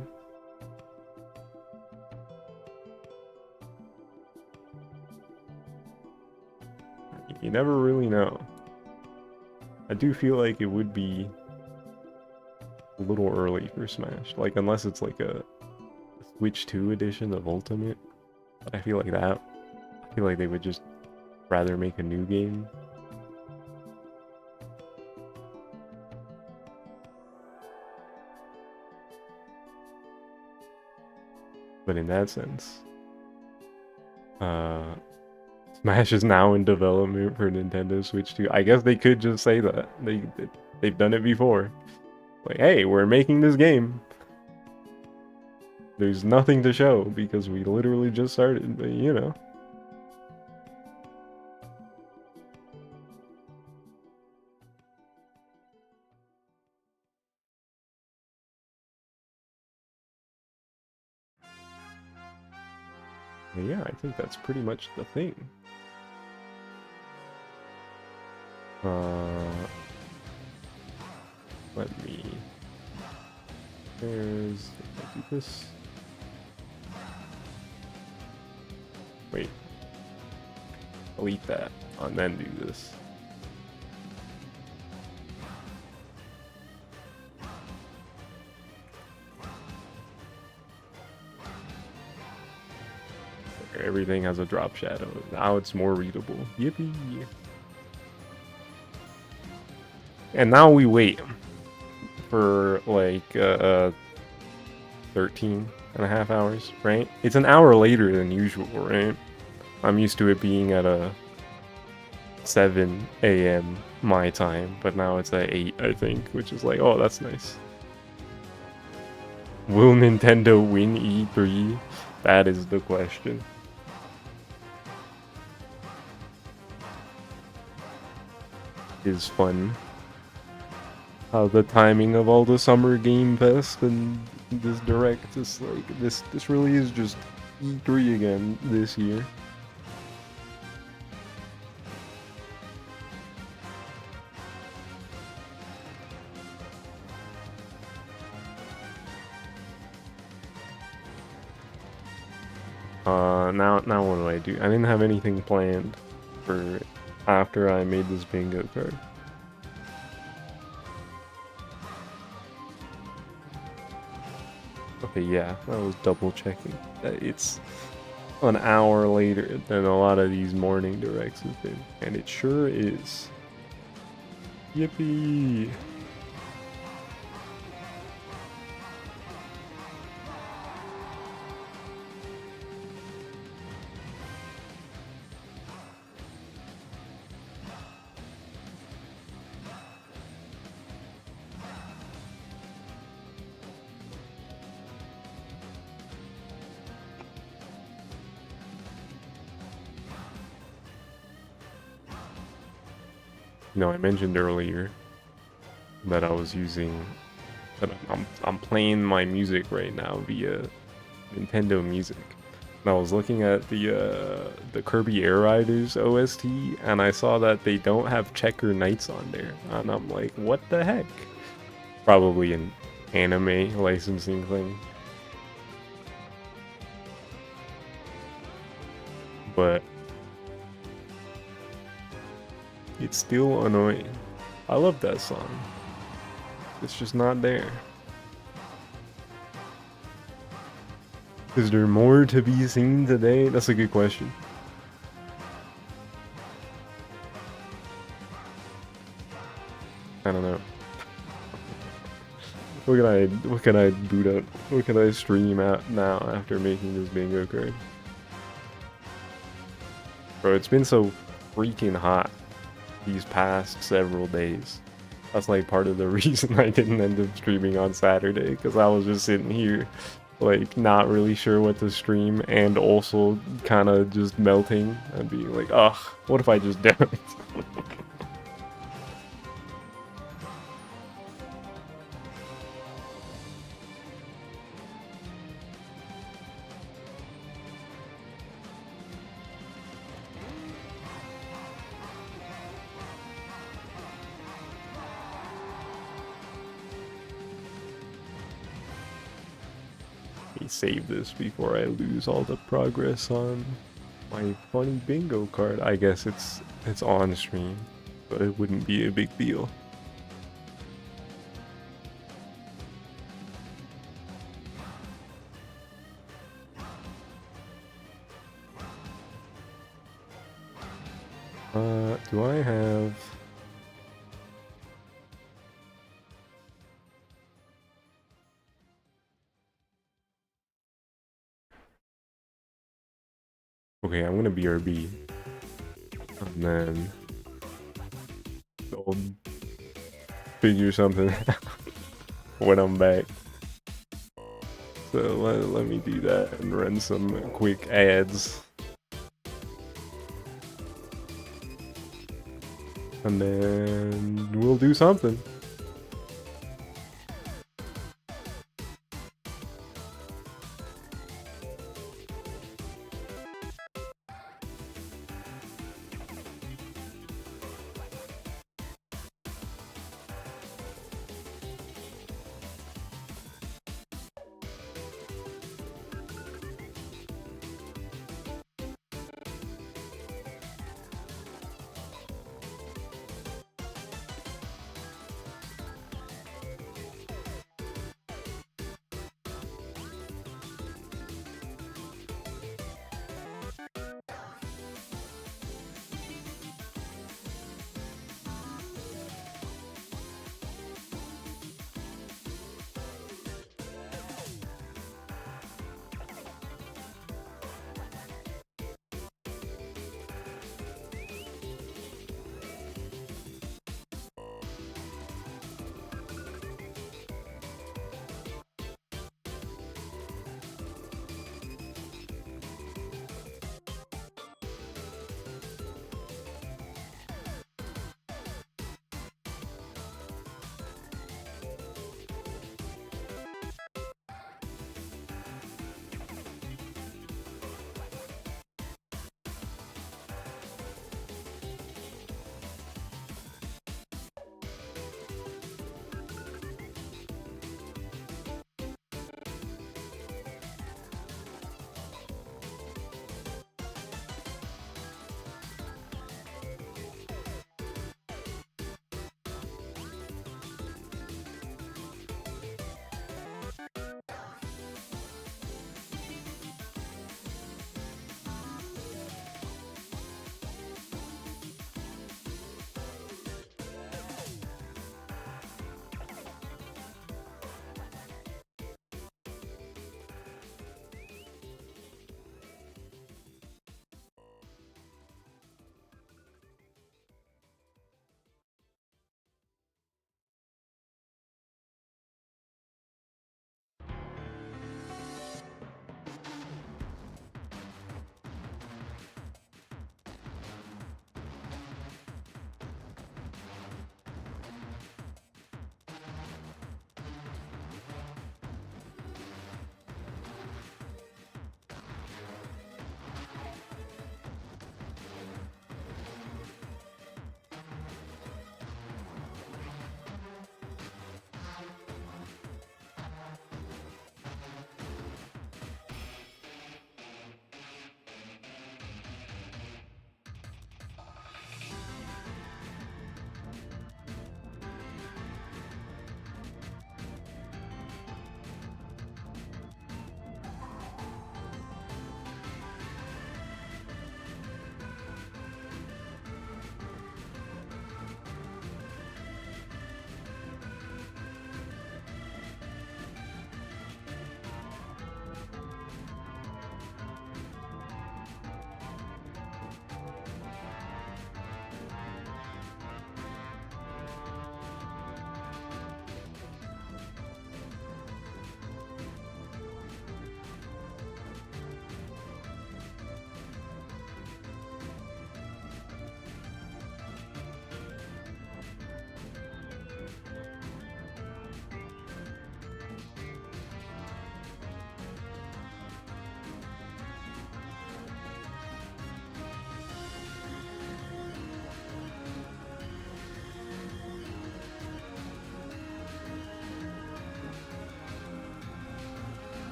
You never really know. I do feel like it would be a little early for Smash. Like, unless it's like a Switch 2 edition of Ultimate. I feel like that. I feel like they would just rather make a new game. But in that sense, Smash is now in development for Nintendo Switch 2. I guess they could just say that. They've done it before. Like, hey, we're making this game. There's nothing to show because we literally just started, but you know. But yeah, I think that's pretty much the thing. Let me. There's. I do this. Wait. Delete that and then do this. Everything has a drop shadow. Now it's more readable. Yippee! And now we wait for like 13 and a half hours, right? It's an hour later than usual, right? I'm used to it being at a 7 a.m. my time, but now it's at 8, I think, which is like, oh, that's nice. Will Nintendo win E3? That is the question. Is fun. How the timing of all the Summer Game Fest and this Direct is like, this really is just E3 again this year. Now what do I do? I didn't have anything planned for after I made this bingo card. Okay, yeah, I was double checking. It's an hour later than a lot of these morning directs have been, and it sure is. Yippee! You know, I mentioned earlier that I was using that I'm playing my music right now via Nintendo Music. And I was looking at the Kirby Air Riders OST, and I saw that they don't have Checker Knights on there, and I'm like, what the heck? Probably an anime licensing thing. But it's still annoying. I love that song. It's just not there. Is there more to be seen today? That's a good question. I don't know. What can I boot up? What can I stream out now after making this bingo card? Bro, it's been so freaking hot these past several days. That's like part of the reason I didn't end up streaming on Saturday, because I was just sitting here like not really sure what to stream and also kind of just melting and being like, ugh, what if I just do it? Let me save this before I lose all the progress on my funny bingo card. I guess it's on stream, but it wouldn't be a big deal. Do I have... Okay, I'm gonna BRB. And then... I'll figure something out when I'm back. So let me do that and run some quick ads. And then we'll do something.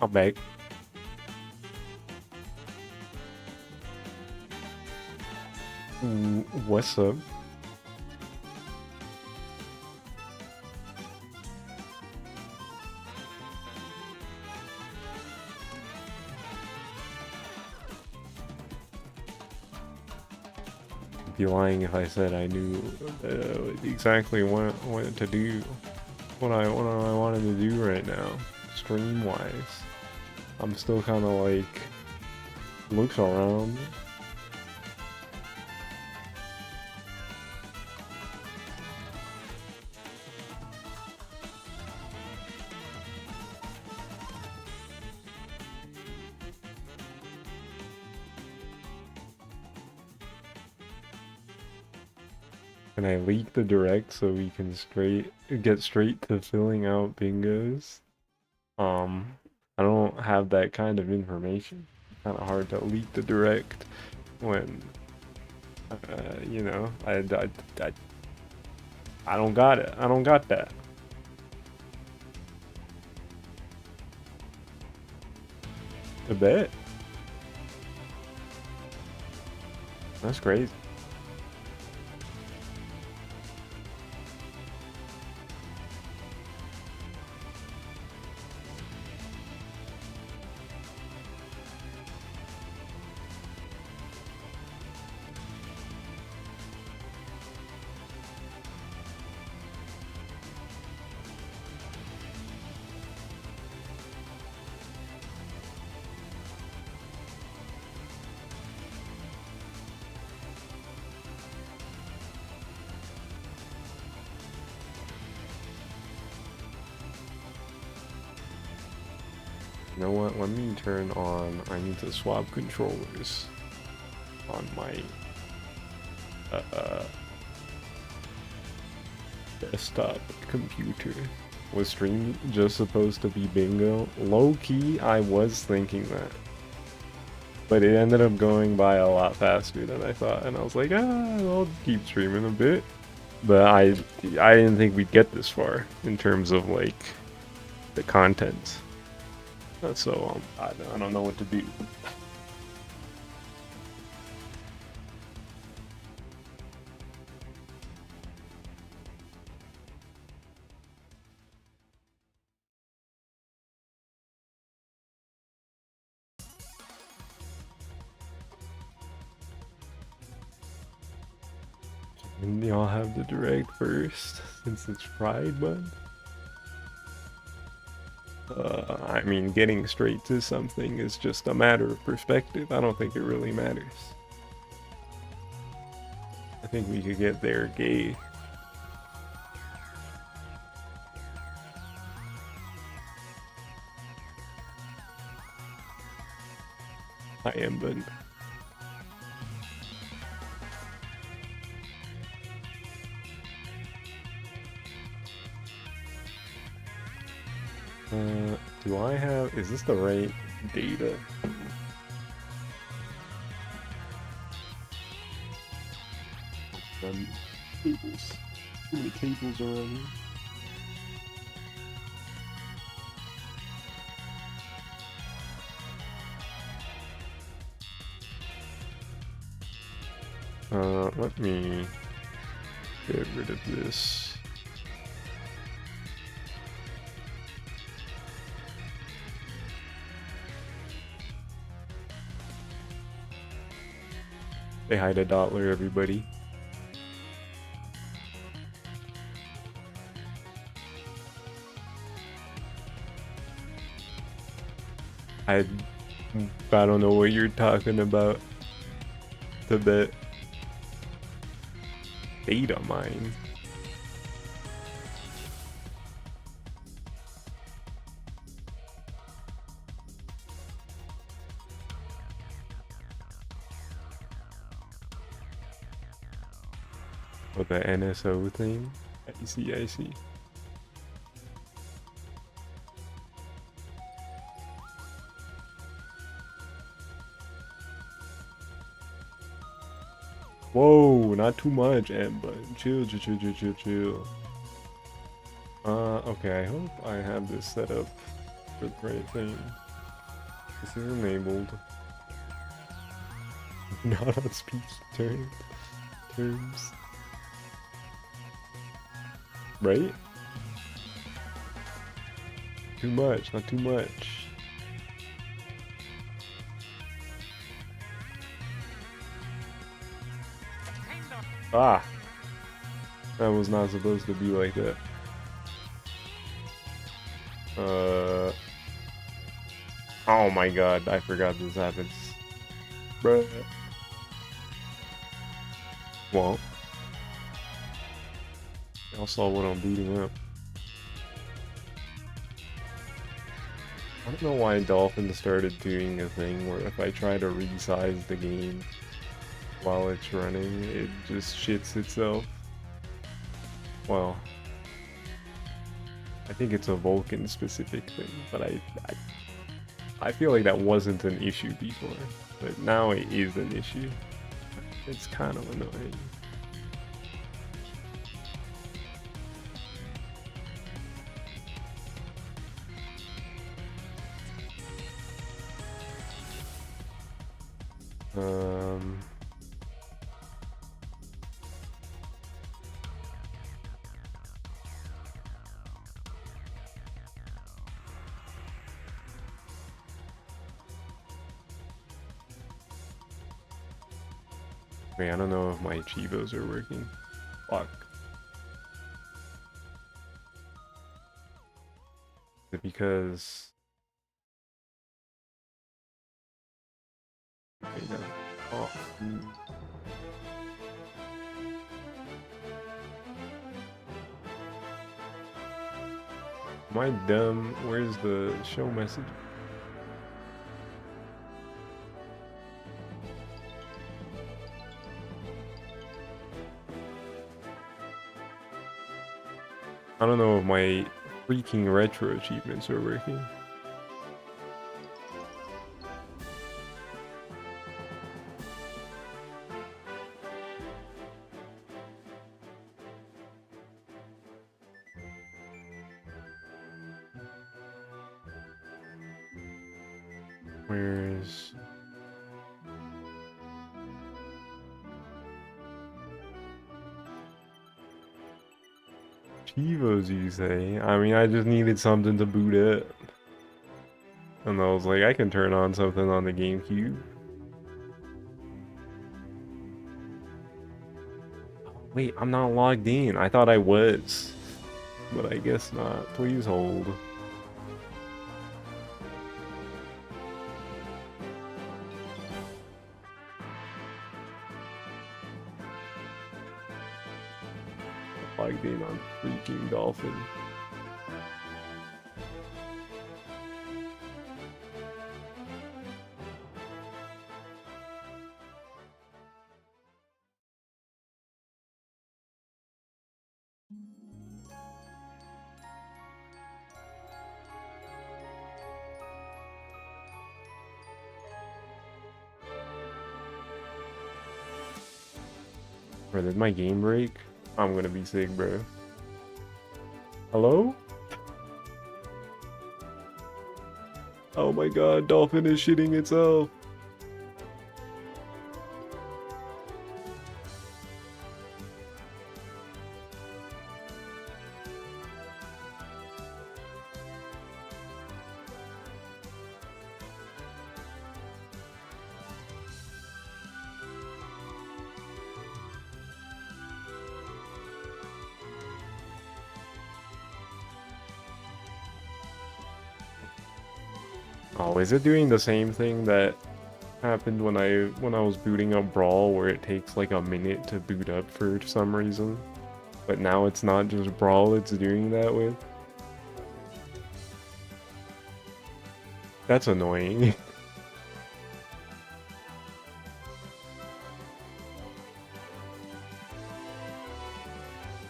I'm back. What's up? I'd be lying if I said I knew exactly what to do, what I wanted to do right now, stream wise. I'm still kind of like looks around. Can I leak the direct so we can get straight to filling out bingos? I don't have that kind of information. Kind of hard to leak the direct when, you know, I don't got it. I don't got that. I bet. That's crazy. You know what? Let me turn on. I need to swap controllers on my desktop computer. Was stream just supposed to be bingo? Low key, I was thinking that, but it ended up going by a lot faster than I thought, and I was like, I'll keep streaming a bit. But I didn't think we'd get this far in terms of like the content. So I don't know what to do. And y'all have the direct first since it's Pride Month. I mean, getting straight to something is just a matter of perspective. I don't think it really matters. I think we could get there gay. I am, but do I have, is this the right data? Cables. Too many cables around here. Let me get rid of this. Say hi to Dotler, everybody. I don't know what you're talking about. The data mine. Oh, the NSO thing? I see, I see. Whoa, not too much, but chill, chill, chill, chill, chill, chill. Okay, I hope I have this set up for the right thing. This is enabled. Not on speech terms. Right? Too much, not too much. Ah! That was not supposed to be like that. Oh my god, I forgot this happens. Bruh. Well. Y'all saw what I'm beating up. I don't know why Dolphin started doing a thing where if I try to resize the game while it's running, it just shits itself. Well, I think it's a Vulkan specific thing, but I feel like that wasn't an issue before, but now it is an issue. It's kind of annoying. Wait, I don't know if my Chivos are working. Fuck. Is it because... Wait, no. Oh. Am I dumb? Where's the show message? I don't know if my freaking retro achievements are working. Where's... Chivos, you say? I mean, I just needed something to boot it. And I was like, I can turn on something on the GameCube. Wait, I'm not logged in. I thought I was. But I guess not. Please hold. Logged in on freaking Dolphin. Bro, did my game break? I'm gonna be sick, bro. Hello? Oh my god, Dolphin is shitting itself. Oh, is it doing the same thing that happened when I was booting up Brawl, where it takes like a minute to boot up for some reason? But now it's not just Brawl it's doing that with? That's annoying.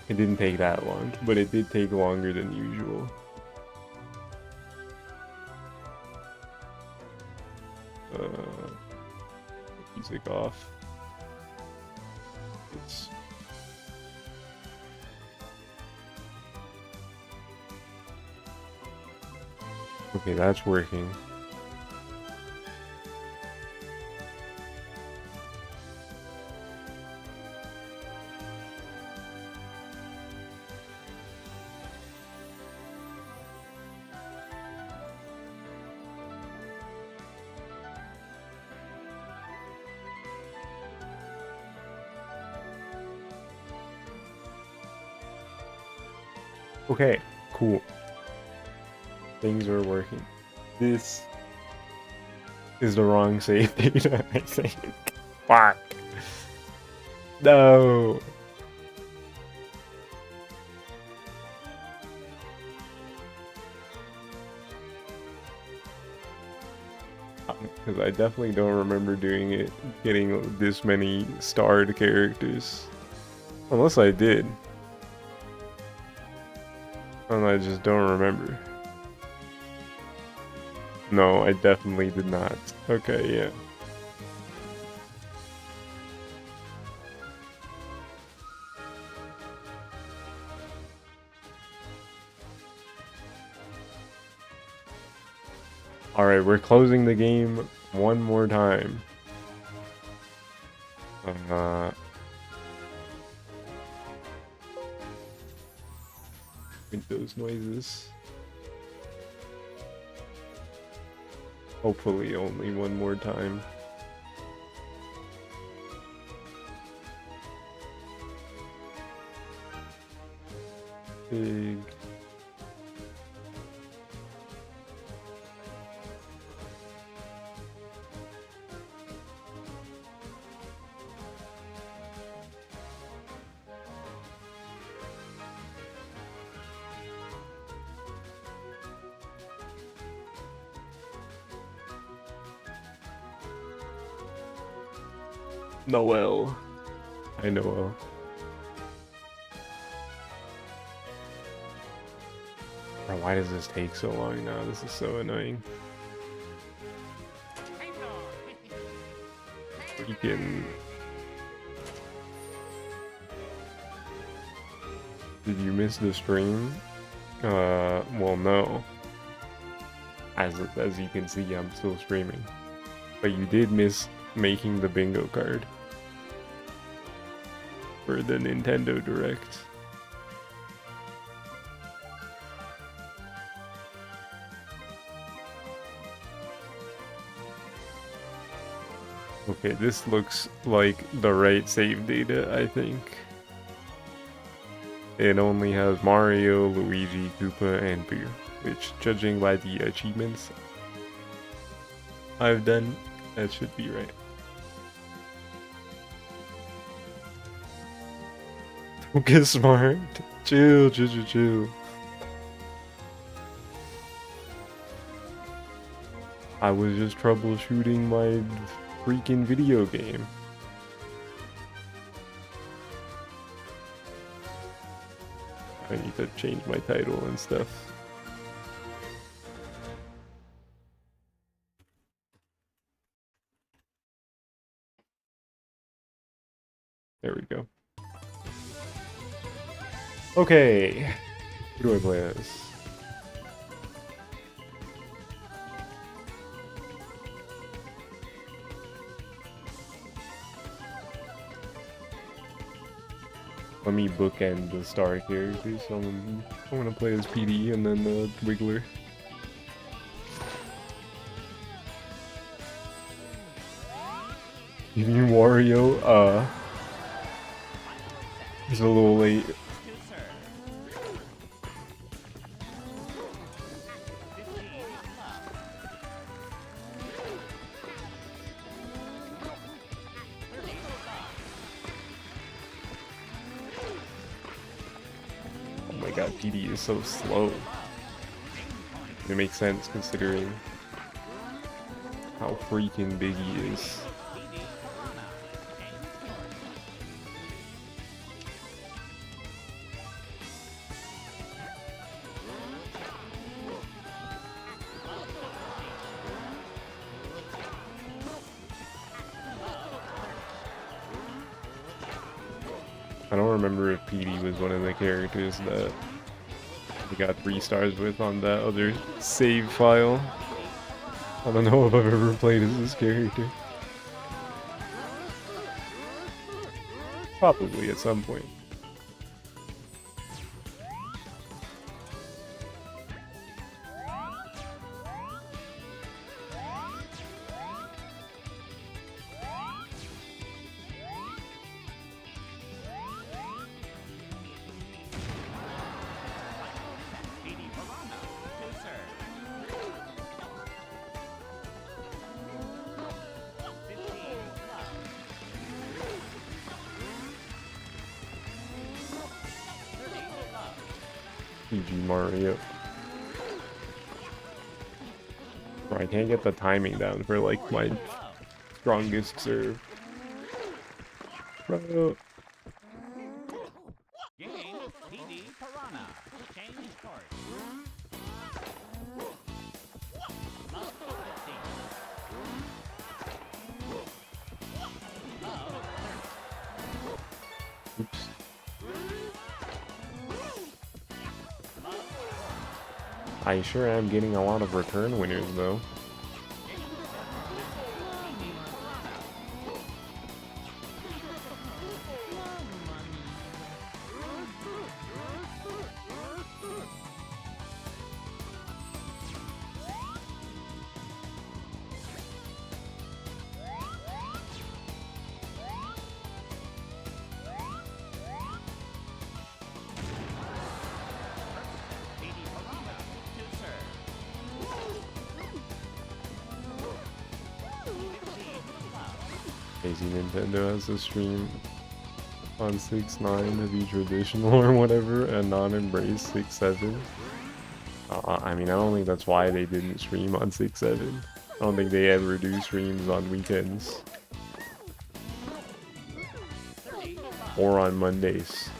It didn't take that long, but it did take longer than usual. Music off. It's... Okay, that's working. Okay, cool. Things are working. This is the wrong save data, I think. Fuck. No. Because I definitely don't remember doing it, getting this many starred characters. Unless I did. And I just don't remember. No, I definitely did not. Okay, yeah. Alright, we're closing the game one more time. Those noises. Hopefully only one more time. Big. Noel. Hi, Noel. Bro, why does this take so long now? This is so annoying. Freaking... Did you miss the stream? Well, no. As you can see, I'm still streaming. But you did miss making the bingo card for the Nintendo Direct. Okay, this looks like the right save data, I think. It only has Mario, Luigi, Koopa, and Boo, which, judging by the achievements I've done, that should be right. Don't get smart. Chill, chill, chill, chill. I was just troubleshooting my freaking video game. I need to change my title and stuff. There we go. Okay. Who do I play as? Let me bookend the star characters. I'm gonna play as PD and then Wiggler. You mean Wario? It's a little late. Oh my god, PD is so slow. It makes sense considering how freaking big he is. I don't remember if PD was one of the characters that we got 3 stars with on that other save file. I don't know if I've ever played as this character. Probably at some point. GG Mario. Bro, I can't get the timing down for like my strongest serve. Bro. Game PD Piranha. Change course. Love 15. Love 30. Oops. I sure am getting a lot of return winners though. Crazy Nintendo has a stream on 6-9 to be traditional or whatever and not embrace 6-7. I mean, I don't think that's why they didn't stream on 6-7. I don't think they ever do streams on weekends. Or on Mondays.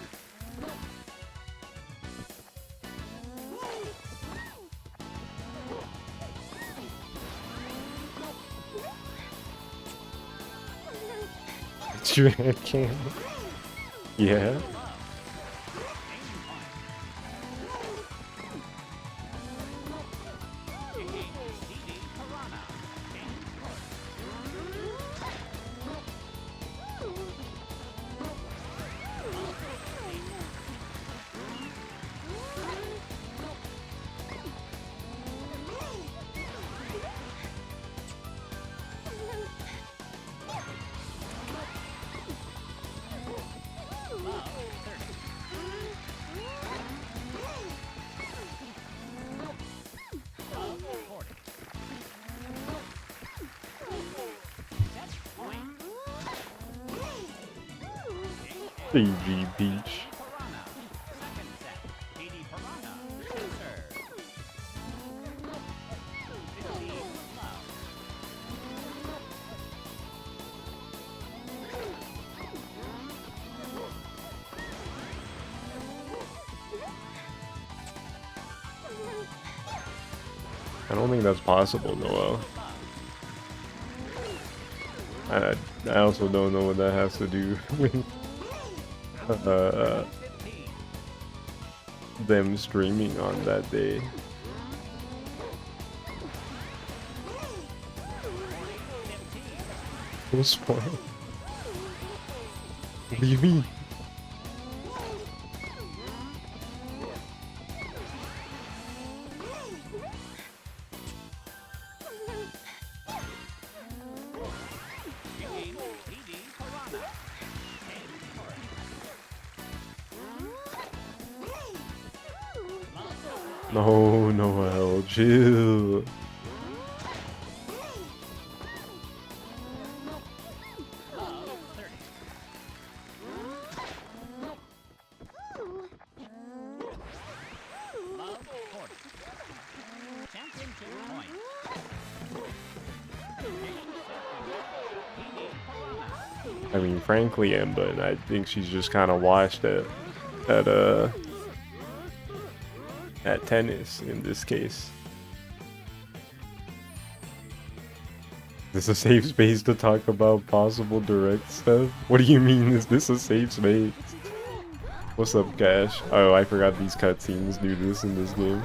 It's your head cam. Yeah. CG Peach. I don't think that's possible, Noel. I also don't know what that has to do with them streaming on that day. What's point? What do you mean? No, Noel, chill. I mean, frankly, Emba, I think she's just kind of washed at tennis in this case. Is this a safe space to talk about possible direct stuff? What do you mean, is this a safe space? What's up, Cash? Oh, I forgot these cutscenes do this in this game.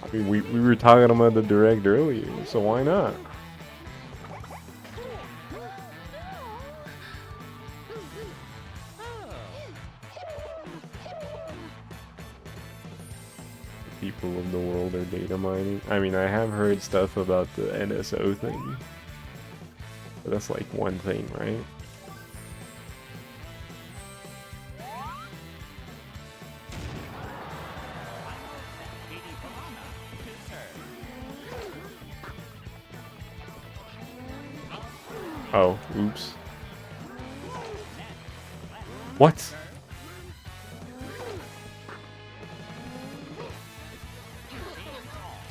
I mean, we were talking about the direct earlier, so why not? People of the world are data mining. I mean, I have heard stuff about the NSO thing. But that's like one thing, right? Oh, oops. What?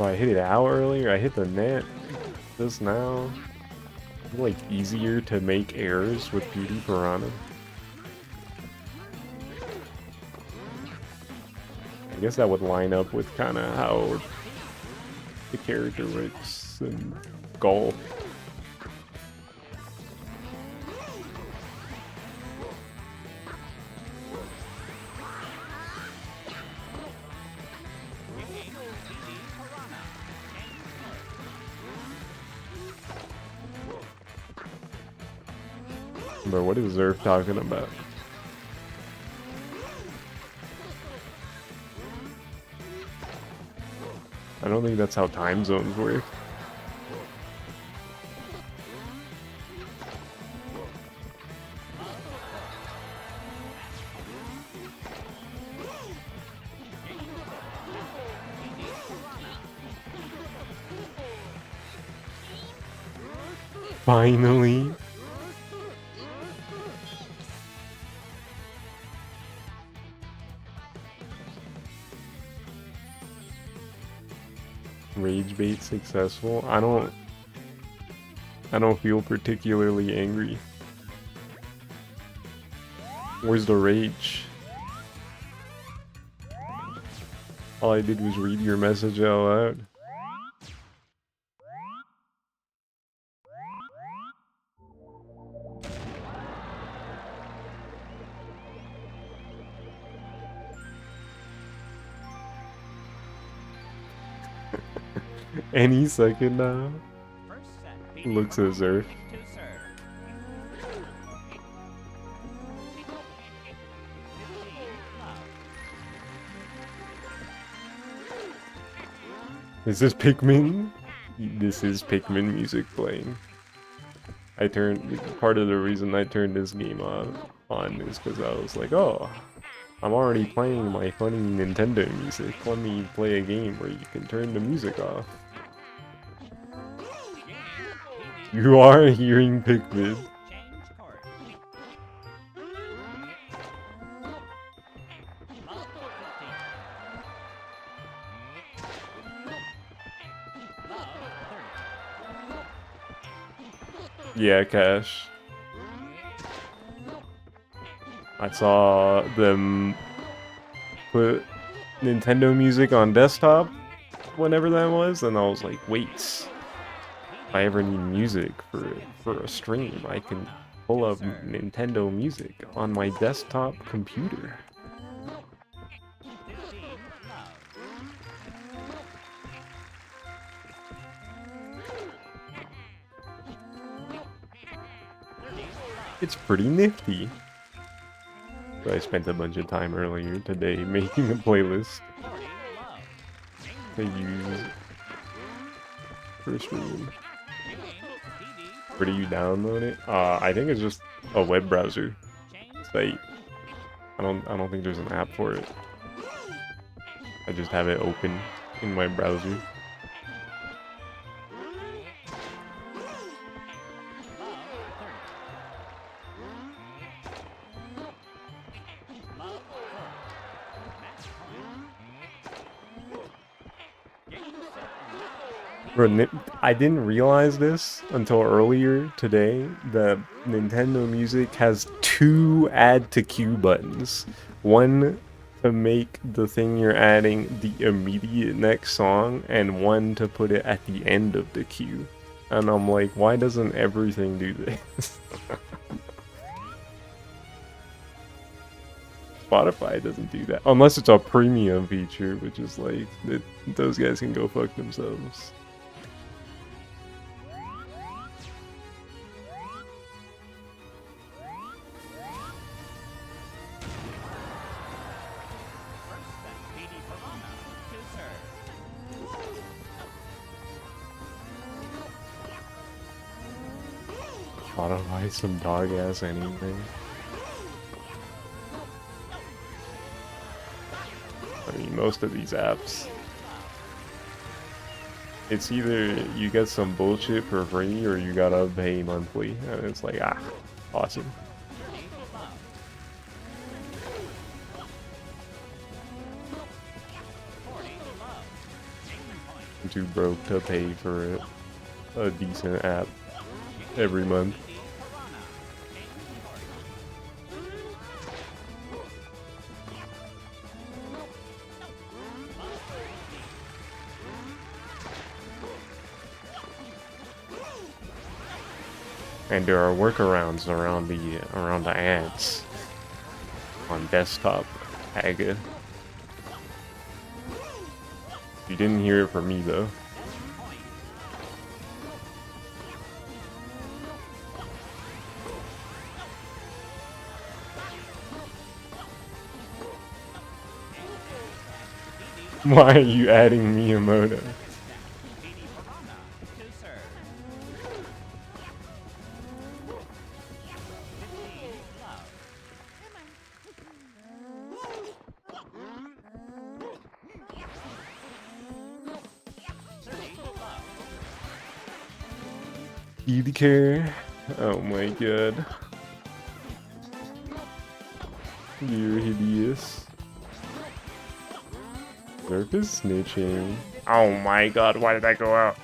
So I hit it out earlier. I hit the net just now. It's like easier to make errors with Beauty Piranha. I guess that would line up with kind of how the character works in golf. Bro, what is Zerf talking about? I don't think that's how time zones work. Finally. Rage bait successful. I don't feel particularly angry. Where's the rage? All I did was read your message out loud. Any second now. First set. Looks at Zerf. To serve. 15 love. Is this Pikmin? This is Pikmin music playing. I turned part of the reason I turned this game on is because I was like, oh, I'm already playing my funny Nintendo music. Let me play a game where you can turn the music off. You are hearing Pikmin. Change course. Love 15. Love 30. Yeah, Cash. I saw them put Nintendo music on desktop whenever that was, and I was like, wait, if I ever need music for a stream, I can pull up Nintendo music on my desktop computer. 15 love. It's pretty nifty. So I spent a bunch of time earlier today making a playlist 40 love. to use for stream. TV. Where do you download it? I think it's just a web browser Change site. I don't think there's an app for it. I just have it open in my browser. Bro, I didn't realize this until earlier today that Nintendo Music has 2 add to queue buttons. One to make the thing you're adding the immediate next song, and one to put it at the end of the queue. And I'm like, why doesn't everything do this? Spotify doesn't do that. Unless it's a premium feature, which is like, those guys can go fuck themselves. Spotify, some dog ass anything. I mean, most of these apps, it's either you get some bullshit for free or you gotta pay monthly, and it's like, ah, awesome. too broke to pay for a decent app every month. And there are workarounds around the ads on desktop. Haga. You didn't hear it from me though. Why are you adding Miyamoto? Care. Oh my god. You're hideous. Zerp is snitching. Oh my god, why did I go out?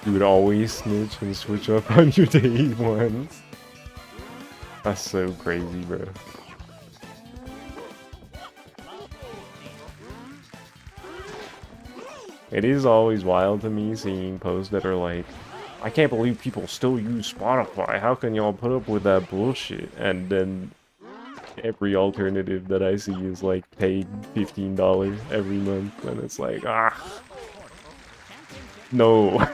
You would always snitch and switch up on your day ones. That's so crazy, bro. It is always wild to me seeing posts that are like, I can't believe people still use Spotify. How can y'all put up with that bullshit? And then every alternative that I see is like paid $15 every month. And it's like, ah, no.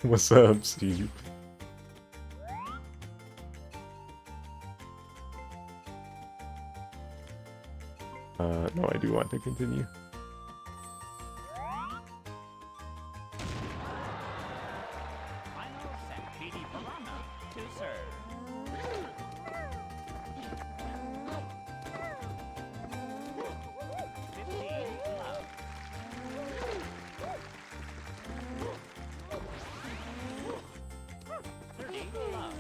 What's up, Steve? No, I do want to continue. Final set. PD Piranha to serve. 15 love.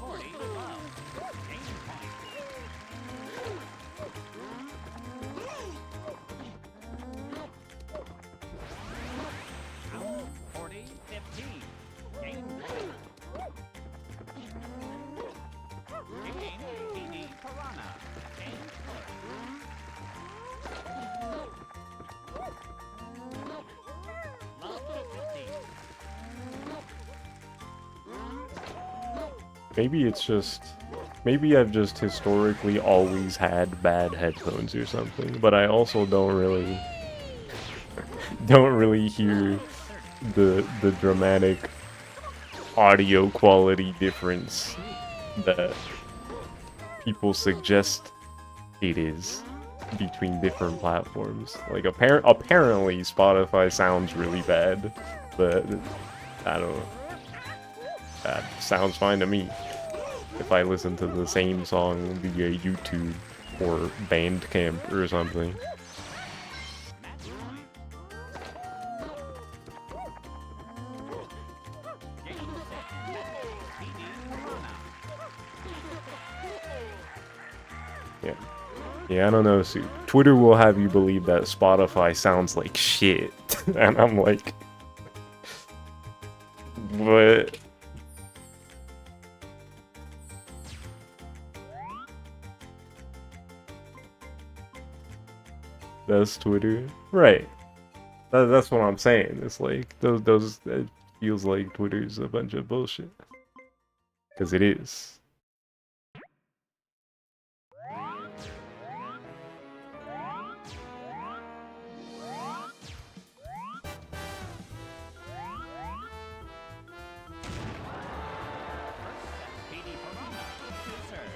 30 love. Maybe it's just... Maybe I've just historically always had bad headphones or something, but I also don't really hear the dramatic audio quality difference that people suggest it is between different platforms. Like apparently Spotify sounds really bad, but I don't know. That sounds fine to me. If I listen to the same song via YouTube or Bandcamp or something. Yeah. Yeah, I don't know. So Twitter will have you believe that Spotify sounds like shit. And I'm like... What? That's Twitter. Right. That's what I'm saying. It's like those it feels like Twitter's a bunch of bullshit. Cause it is. PD Piranha to serve.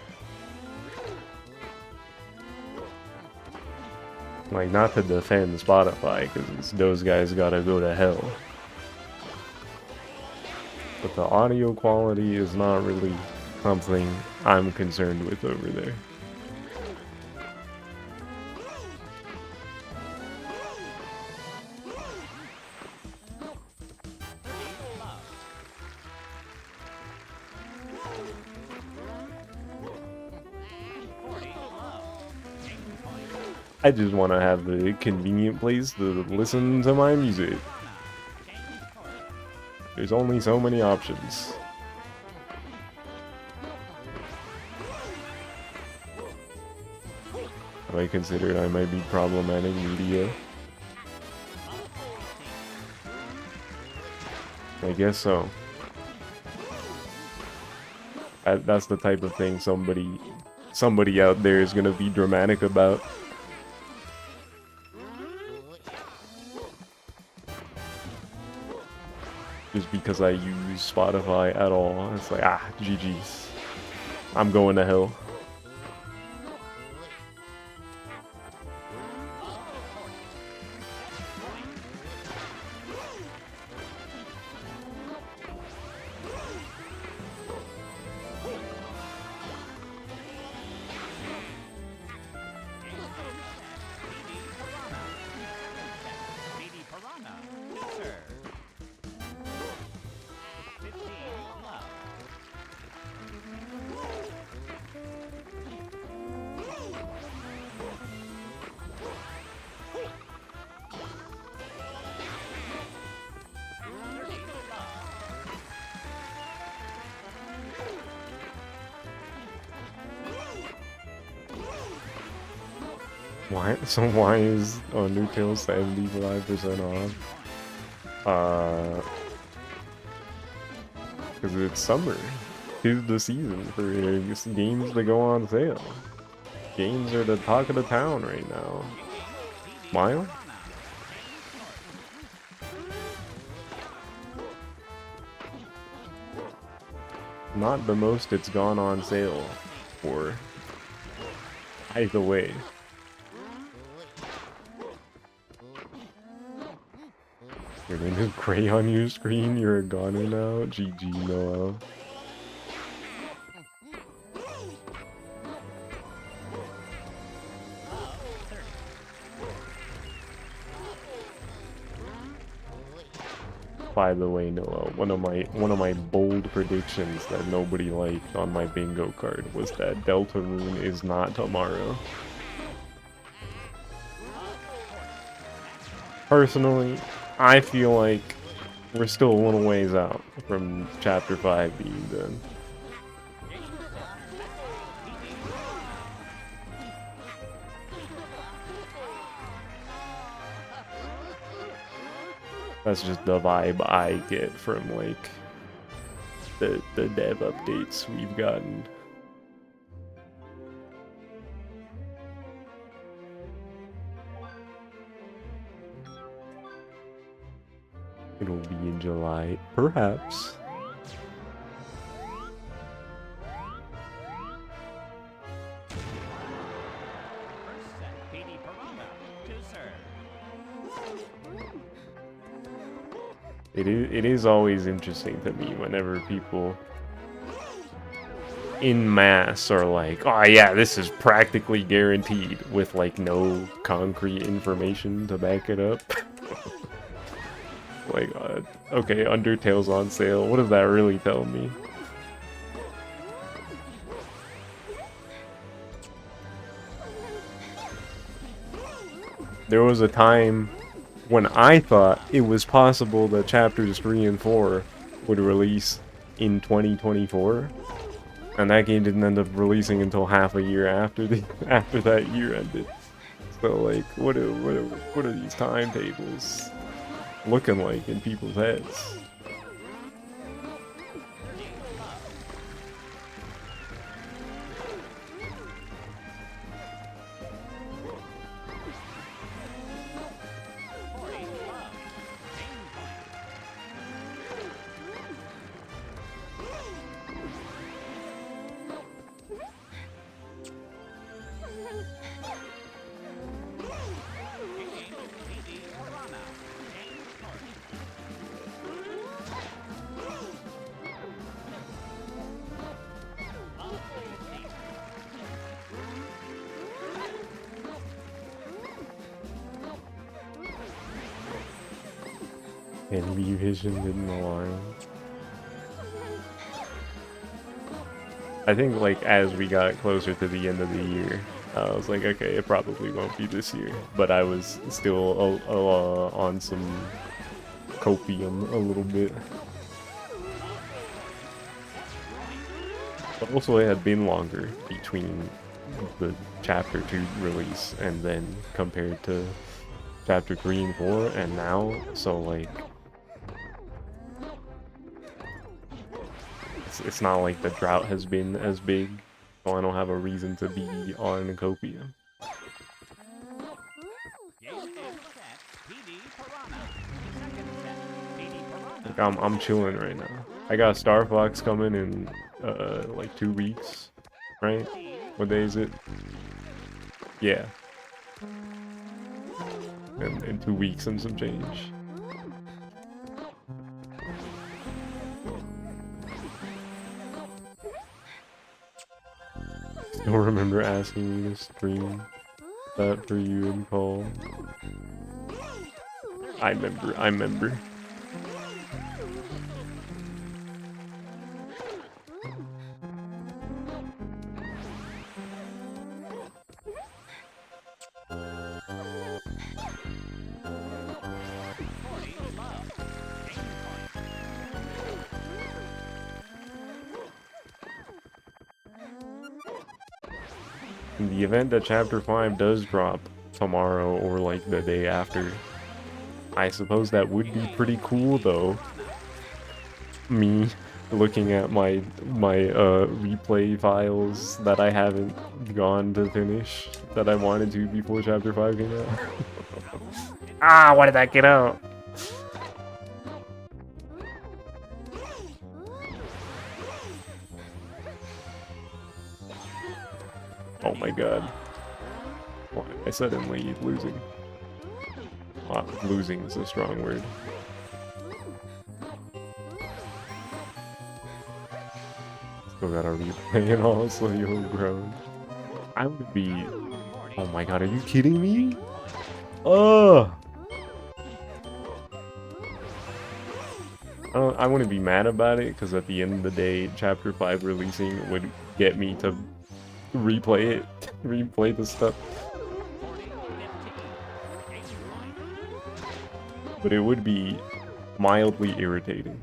Like, not to defend Spotify, because those guys gotta go to hell. But the audio quality is not really something I'm concerned with over there. I just want to have a convenient place to listen to my music. There's only so many options. Have I considered I might be problematic media? I guess so. That's the type of thing somebody out there is gonna be dramatic about. Just because I use Spotify at all. It's like, GG's. I'm going to hell. PD Piranha to serve. 15 love. Why is Undertale 75% off? Because it's summer. Tis the season for games to go on sale. Games are the talk of the town right now. Smile? Not the most it's gone on sale for. Either way. Your name is gray on your screen, you're a goner now? GG, Noel. By the way, Noel, one of my bold predictions that nobody liked on my bingo card was that Deltarune is not tomorrow. Personally, I feel like we're still a little ways out from Chapter 5 being done. That's just the vibe I get from, like, the dev updates we've gotten. It'll be in July, perhaps. First set, PD Piranha to serve. It is always interesting to me whenever people in mass are like, oh yeah, this is practically guaranteed, with like no concrete information to back it up. Like, okay, Undertale's on sale. What does that really tell me? There was a time when I thought it was possible that chapters 3 and 4 would release in 2024, and that game didn't end up releasing until half a year after after that year ended. So like, what are these timetables looking like in people's heads? Envy Vision didn't align. I think like as we got closer to the end of the year, I was like, okay, it probably won't be this year. But I was still on some copium a little bit. But also it had been longer between the chapter 2 release and then compared to chapter 3 and 4 and now, so like it's not like the drought has been as big, so I don't have a reason to be on copium. Like I'm chilling right now. I got Star Fox coming in like 2 weeks, right? What day is it? Yeah. In 2 weeks and some change. Still remember asking you to stream that for you and Cole. I remember. In the event that chapter 5 does drop tomorrow or like the day after, I suppose that would be pretty cool though. Me looking at my replay files that I haven't gone to finish that I wanted to before chapter 5 came out. Ah, why did that get out? Oh my god. Why am I suddenly losing? Losing is a strong word. Still got a replay and all, so you'll grow. I would be... Oh my god, are you kidding me? Ugh! I wouldn't be mad about it, because at the end of the day, chapter 5 releasing would get me to replay it. Replay the stuff. But it would be mildly irritating.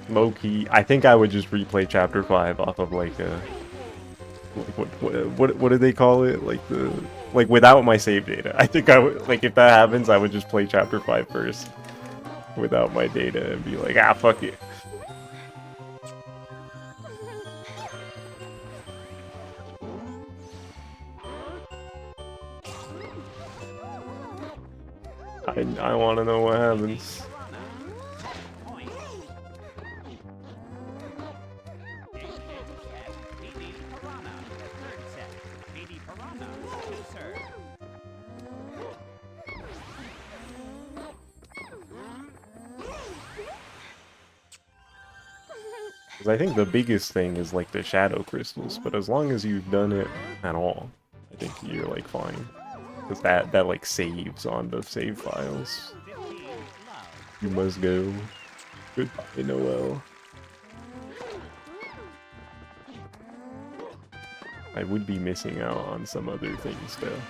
Low-key, I think I would just replay chapter 5 off of like a... What do they call it? Like without my save data. I think I would, like if that happens, I would just play chapter 5 first without my data and be like, ah, fuck it. I want to know what happens. Because I think the biggest thing is like the shadow crystals, but as long as you've done it at all, I think you're like fine. Because that like saves on the save files. You must go. Goodbye, Noel. I would be missing out on some other things though.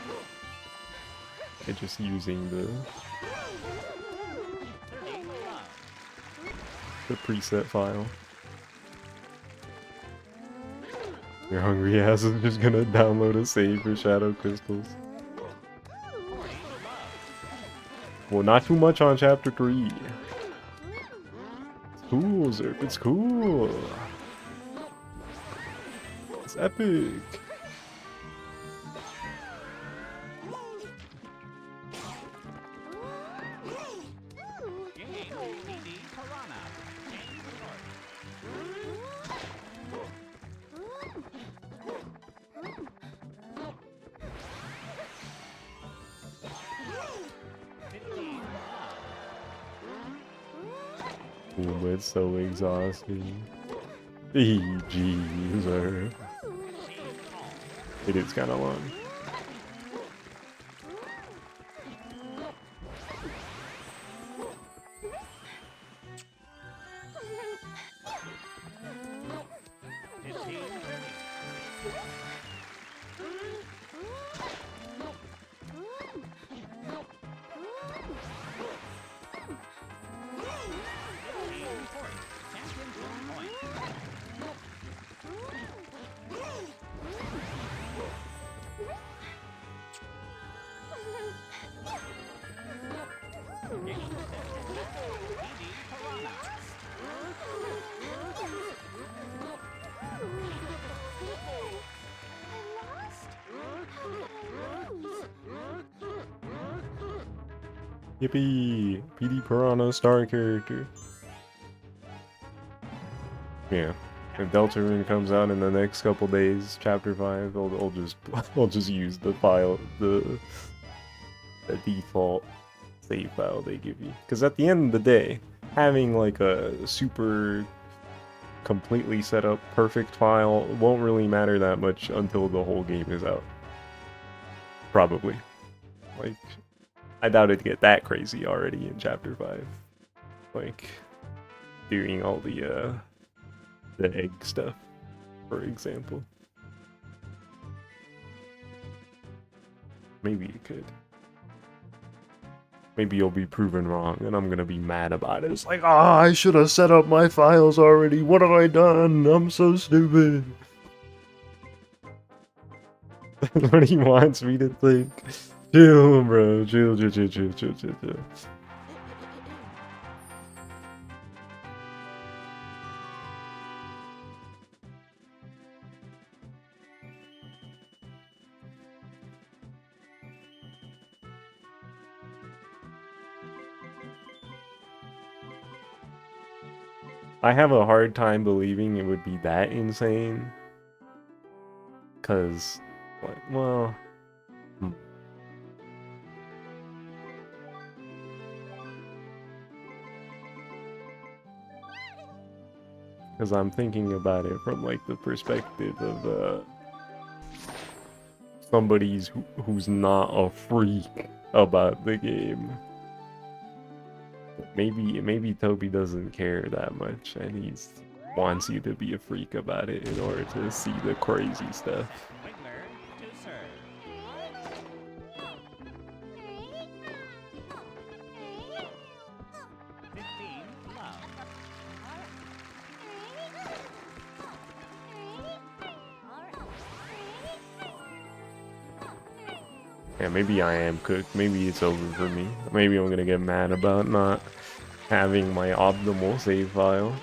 By just using the preset file. Your hungry ass is just gonna download a save for Shadow Crystals. Well, not too much on chapter 3. It's cool, Zerp. It's cool. It's epic. Ooh, but it's so exhausting. Jeez, Zerp. It is kind of long. Yippee! PD Piranha star character. Yeah. If Deltarune comes out in the next couple days, chapter 5, I'll just use the file, the default save file they give you. Because at the end of the day, having like a super completely set up perfect file won't really matter that much until the whole game is out. Probably. Like, I doubt it'd get that crazy already in chapter 5. Like, doing all the egg stuff, for example. Maybe it could. Maybe you'll be proven wrong, and I'm gonna be mad about it. It's like, ah, I should have set up my files already. What have I done? I'm so stupid. That's what he wants me to think. Chill, bro. Chill. I have a hard time believing it would be that insane. Cause, like, well... Because I'm thinking about it from, like, the perspective of, somebody who's not a freak about the game. Maybe Toby doesn't care that much, and he wants you to be a freak about it in order to see the crazy stuff. Yeah, maybe I am cooked. Maybe it's over for me. Maybe I'm gonna get mad about not having my optimal save file.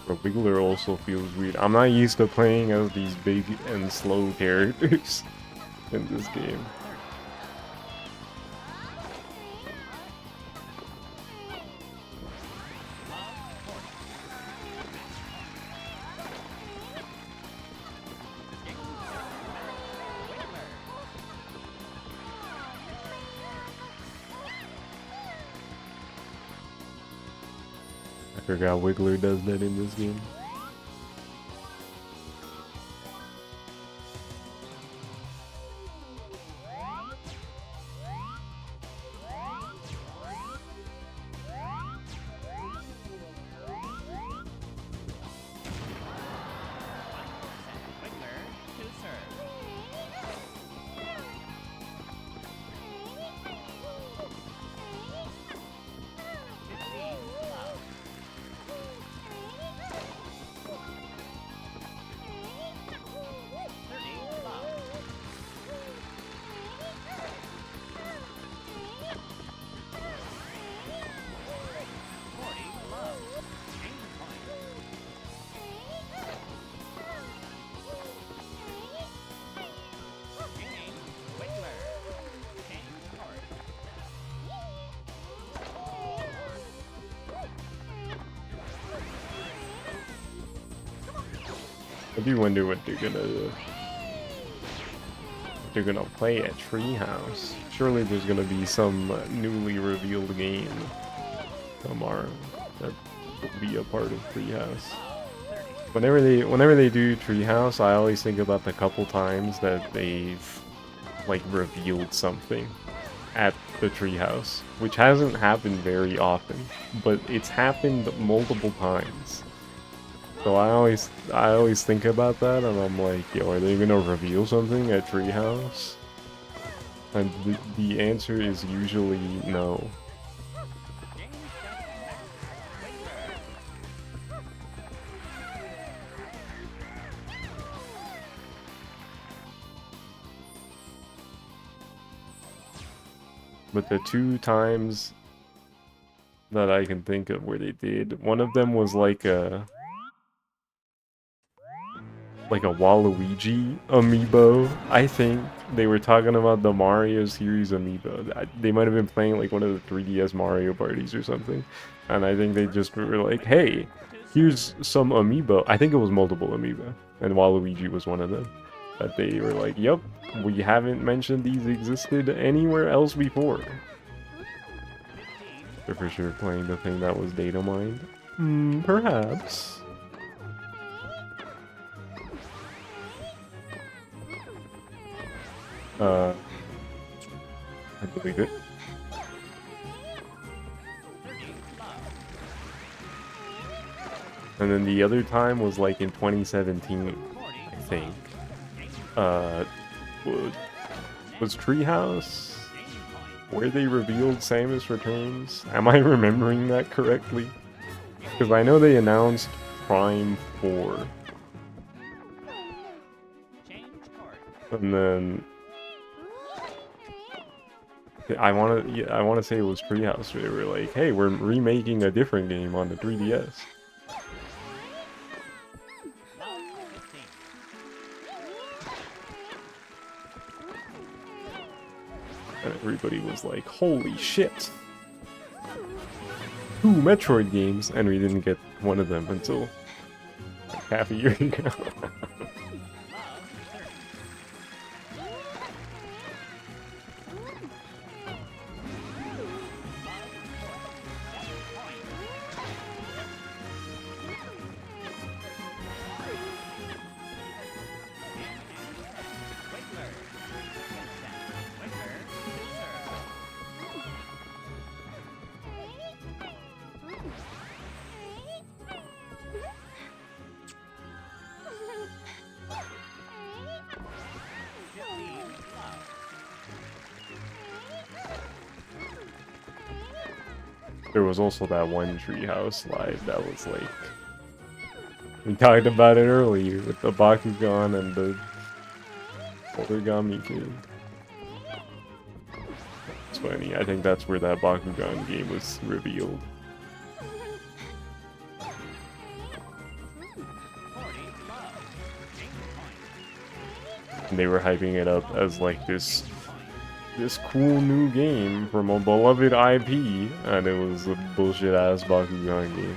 But Wiggler also feels weird. I'm not used to playing as these big and slow characters in this game. I forgot Wiggler does that in this game. I do wonder what they're gonna play at Treehouse. Surely there's gonna be some newly revealed game tomorrow that will be a part of Treehouse. Whenever they do Treehouse, I always think about the couple times that they've like revealed something at the Treehouse, which hasn't happened very often, but it's happened multiple times. So I always think about that, and I'm like, yo, are they gonna reveal something at Treehouse? And the answer is usually no. But the two times that I can think of where they did, one of them was like a Waluigi amiibo. I think they were talking about the Mario series amiibo. They might have been playing like one of the 3DS Mario parties or something, and I think they just were like, "Hey, here's some amiibo." I think it was multiple amiibo, and Waluigi was one of them. That they were like, "Yep, we haven't mentioned these existed anywhere else before." They're for sure playing the thing that was data mined. Perhaps. I believe it. And then the other time was like in 2017, I think. Was Treehouse where they revealed Samus Returns? Am I remembering that correctly? Because I know they announced Prime 4. And then I want to say it was Treehouse where they were like, "Hey, we're remaking a different game on the 3DS." And everybody was like, "Holy shit! 2 Metroid games," and we didn't get one of them until like half a year ago. There was also that one Treehouse live that was like... We talked about it earlier with the Bakugan and the Origami King. It's funny, I think that's where that Bakugan game was revealed. And they were hyping it up as like this cool new game from a beloved IP, and it was a bullshit ass Bakugan game.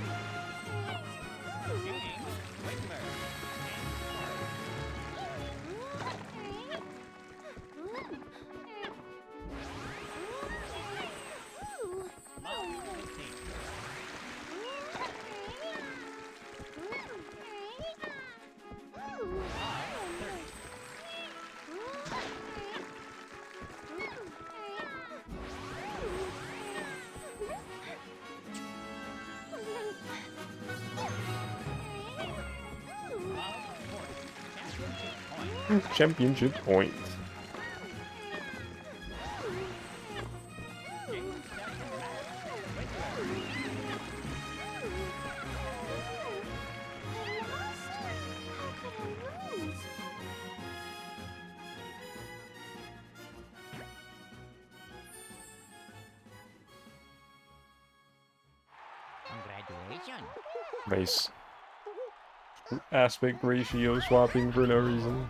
Championship point. Congratulations. Nice aspect ratio swapping for no reason.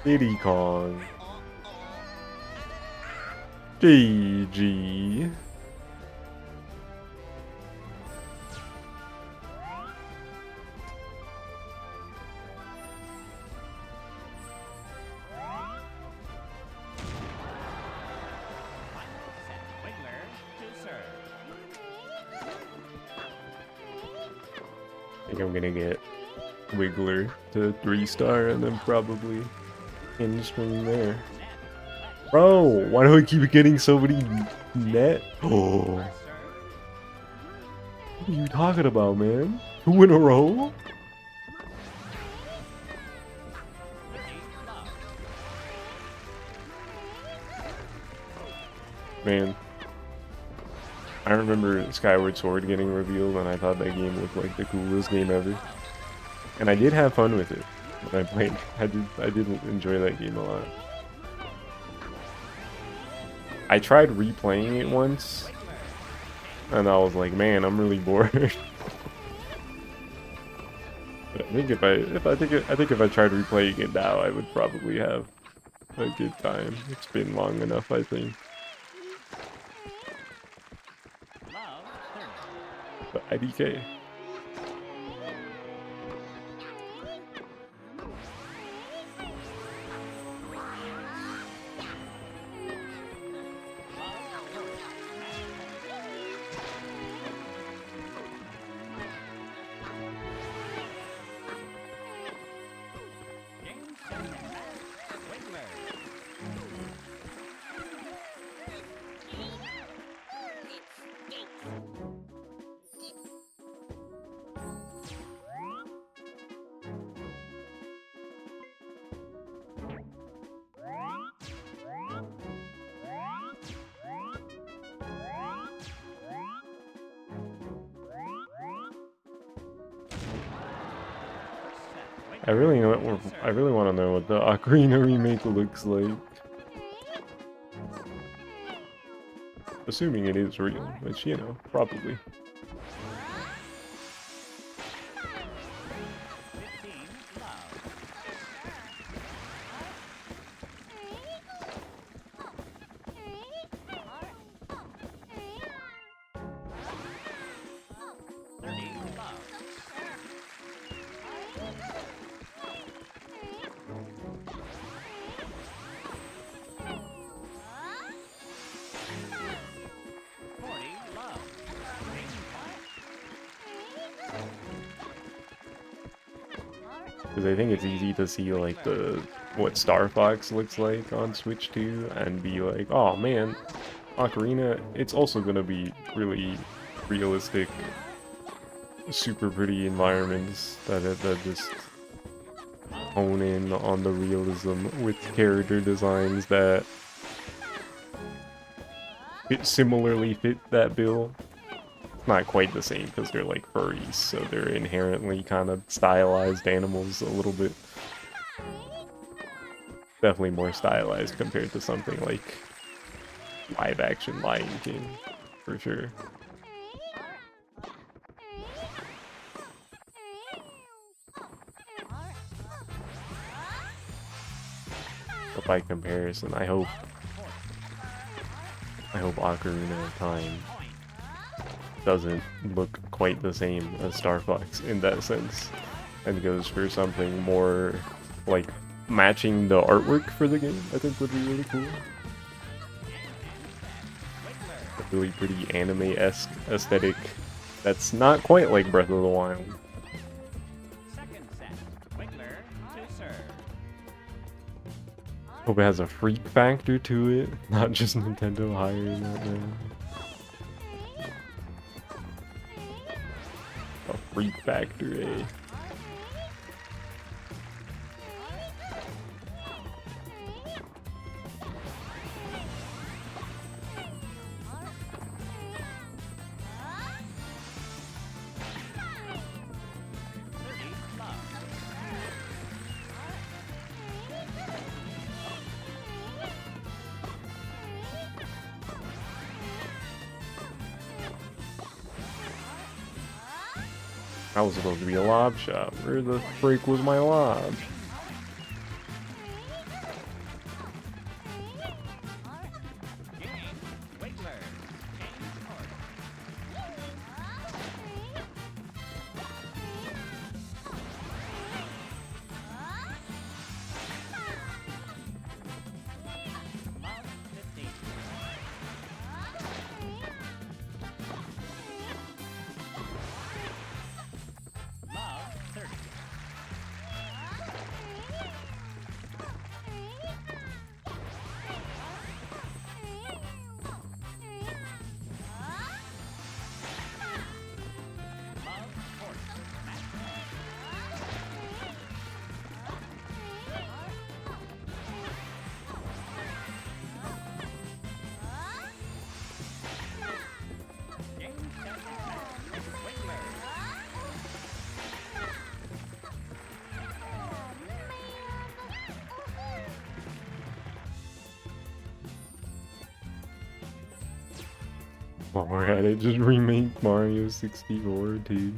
Diddy Kong. GG. Final set. Wiggler to serve. I think I'm gonna get Wiggler to 3-star and then probably end from there. Net. Bro, why do I keep getting so many net? Oh, what Serve. are you talking about, man? 2 in a row? 30 love. Man, I remember Skyward Sword getting revealed and I thought that game looked like the coolest game ever. And I did have fun with it when I played. I did enjoy that game a lot. I tried replaying it once and I was like, man, I'm really bored. But I think if I tried replaying it now, I would probably have a good time. It's been long enough, I think. Love 30. But IDK. Love 40. Game set. Wiggler. I really want to know what the Ocarina remake looks like. Assuming it is real, which, you know, probably. 15 love. Because I think it's easy to see like what Star Fox looks like on Switch 2 and be like, oh man, Ocarina, it's also gonna be really realistic, super pretty environments that just hone in on the realism with character designs that similarly fit that bill. Not quite the same because they're like furries, so they're inherently kind of stylized animals a little bit. Definitely more stylized compared to something like live action Lion King, for sure. But by comparison, I hope Ocarina of Time doesn't look quite the same as Star Fox in that sense, and goes for something more like matching the artwork for the game. I think would be really cool. A really pretty anime-esque aesthetic that's not quite like Breath of the Wild. Second set. Wiggler to serve. Hope it has a freak factor to it, not just Nintendo hiring that man. A freak factor, eh? That was supposed to be a lob shot. Where the freak was my lob? Game While we're at it, just remake Mario 64, dude.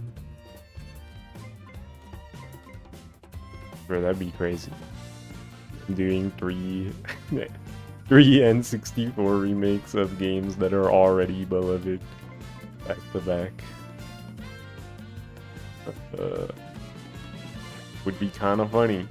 Bro, that'd be crazy. Doing three N64 remakes of games that are already beloved back to back. Would be kind of funny.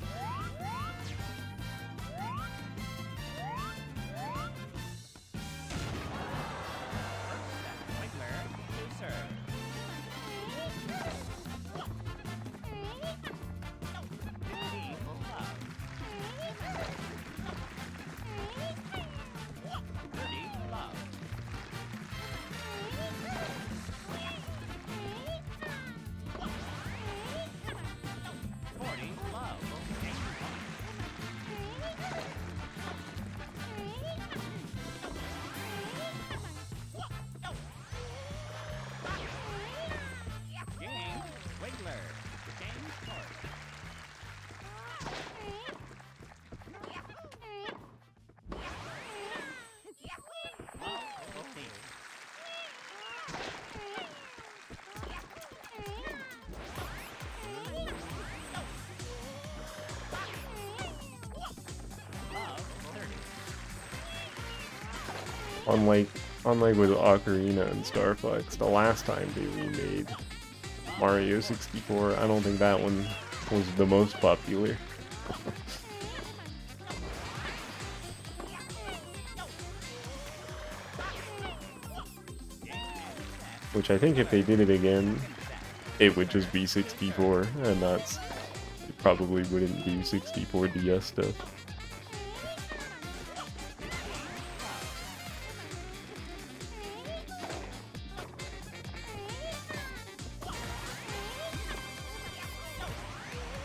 Unlike with Ocarina and Star Fox, the last time they remade Mario 64, I don't think that one was the most popular. Which I think if they did it again, it would just be 64, and that's... It probably wouldn't do 64 DS stuff.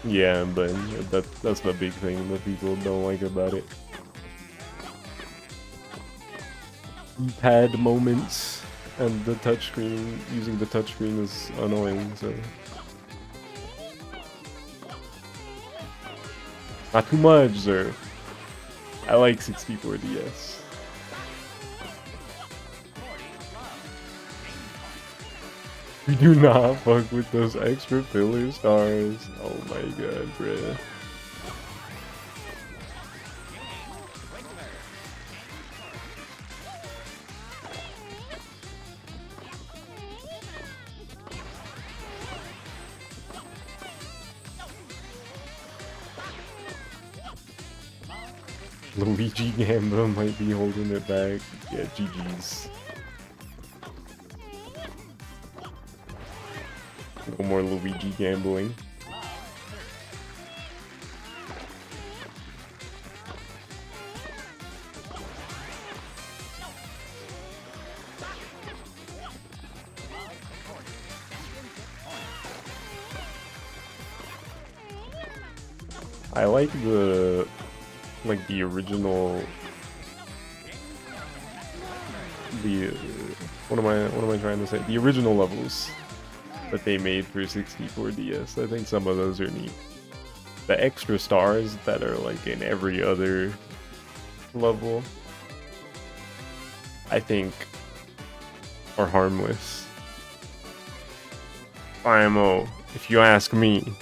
Yeah, but that's the big thing that people don't like about it. Pad moments and the touchscreen, using the touchscreen is annoying, so... Not too much, sir. I like 64 DS. We do not fuck with those extra filler stars. Oh my god, bruh. Luigi Gamba might be holding it back. Yeah, GG's. No more Luigi gambling. I like the original what am I trying to say? The original levels that they made for 64 DS. I think some of those are neat. The extra stars that are like in every other level, I think, are harmless. IMO, if you ask me,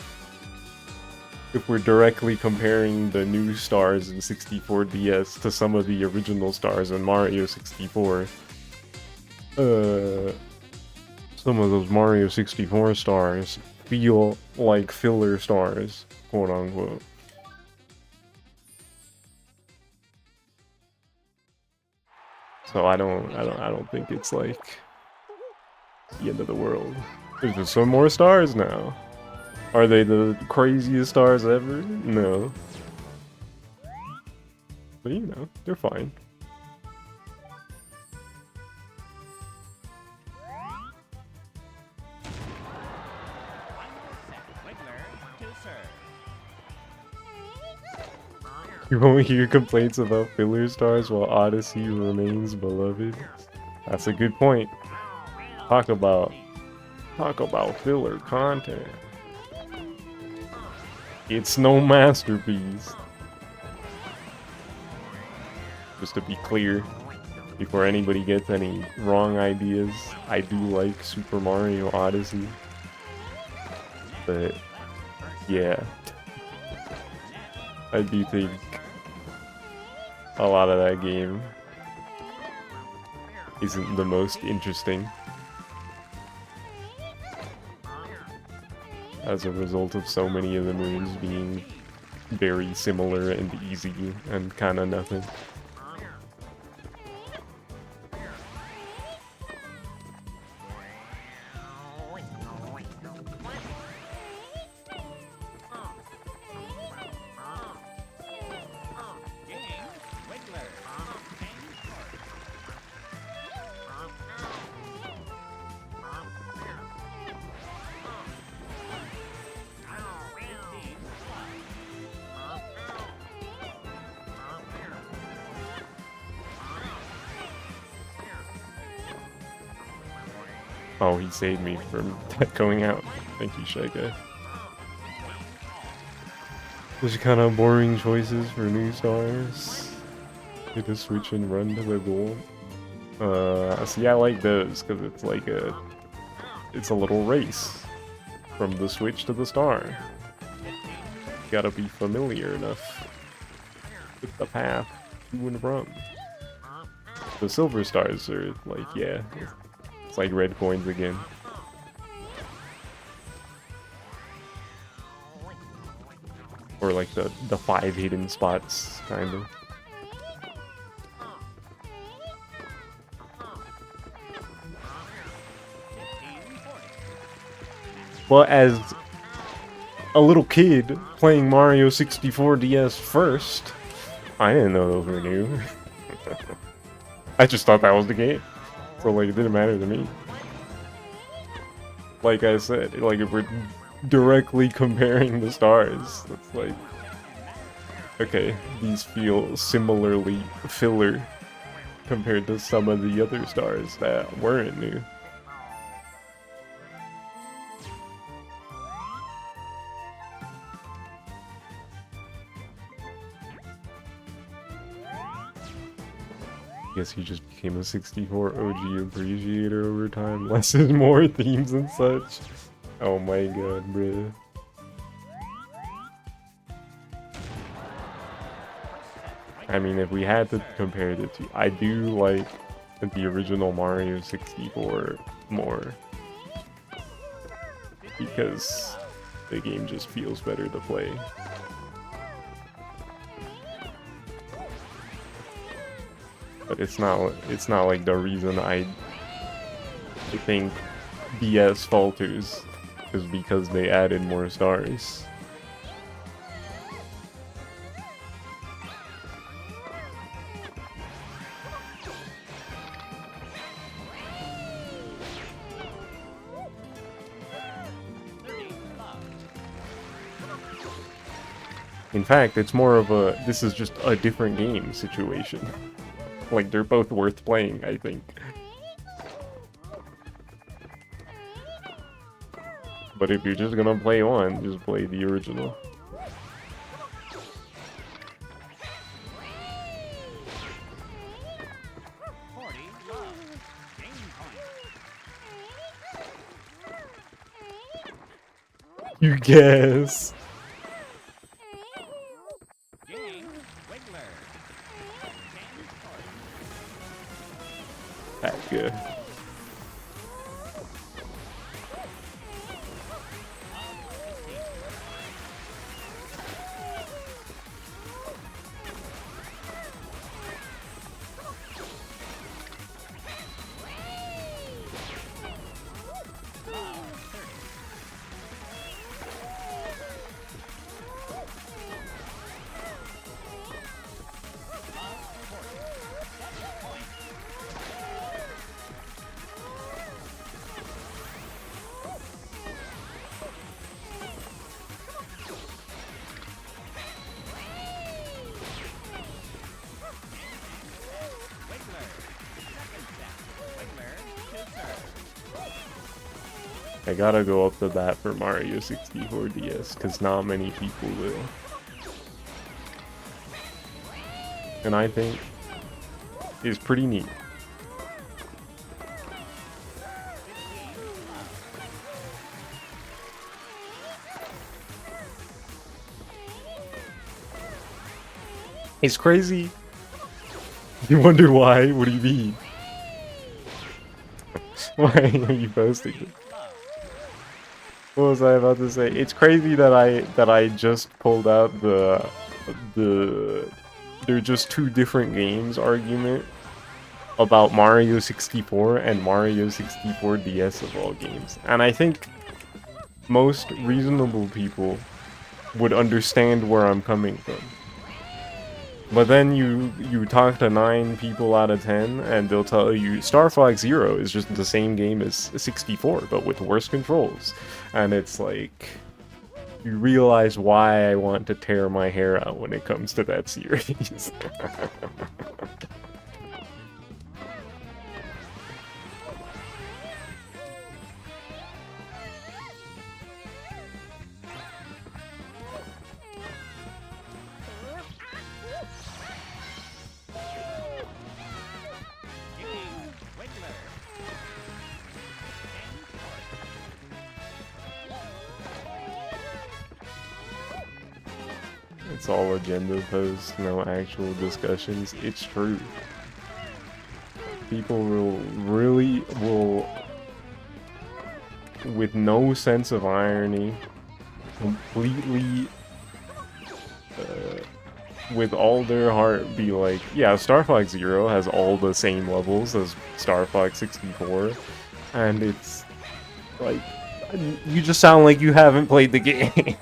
if we're directly comparing the new stars in 64 DS to some of the original stars in Mario 64, some of those Mario 64 stars feel like filler stars, quote unquote. So I don't think it's like the end of the world. There's just some more stars now. Are they the craziest stars ever? No. But you know, they're fine. You won't hear complaints about filler stars while Odyssey remains beloved. That's a good point. Talk about filler content. It's no masterpiece. Just to be clear, Before anybody gets any wrong ideas, I do like Super Mario Odyssey. But yeah, I do think a lot of that game isn't the most interesting as a result of so many of the moves being very similar and easy and kind of nothing. Oh, he saved me from going out. Thank you, Shy Guy. Those kind of boring choices for new stars. Hit the switch and run to the goal. See, I like those because it's like it's a little race from the switch to the star. Gotta be familiar enough with the path to and from. The silver stars are like, yeah, it's like red coins again. Or like the 5 hidden spots, kind of. But as a little kid playing Mario 64 DS first, I didn't know those were new. I just thought that was the game. So like it didn't matter to me. Like I said, like if we're directly comparing the stars, it's like, okay, these feel similarly filler compared to some of the other stars that weren't new. Guess he just became a 64 OG appreciator over time. Less is more themes and such. Oh my god, bruh. I mean, if we had to compare the two, I do like the original Mario 64 more. Because the game just feels better to play. But it's not like the reason I think DS falters is because they added more stars. In fact, it's more of a this is just a different game situation. Like, they're both worth playing, I think. But if you're just gonna play one, just play the original. You guess. That's good. I gotta go up the bat for Mario 64 DS, because not many people will. And I think it's pretty neat. It's crazy. You wonder why? What do you mean? Why are you posting it? What was I about to say? It's crazy that I just pulled out the they're just two different games argument about Mario 64 and Mario 64 DS of all games. And I think most reasonable people would understand where I'm coming from. But then you talk to 9 people out of 10 and they'll tell you Star Fox Zero is just the same game as 64 but with worse controls. And it's like you realize why I want to tear my hair out when it comes to that series. It's all agenda posts, no actual discussions. It's true. People will, with no sense of irony, completely, with all their heart, be like, yeah, Star Fox Zero has all the same levels as Star Fox 64, and it's like, you just sound like you haven't played the game.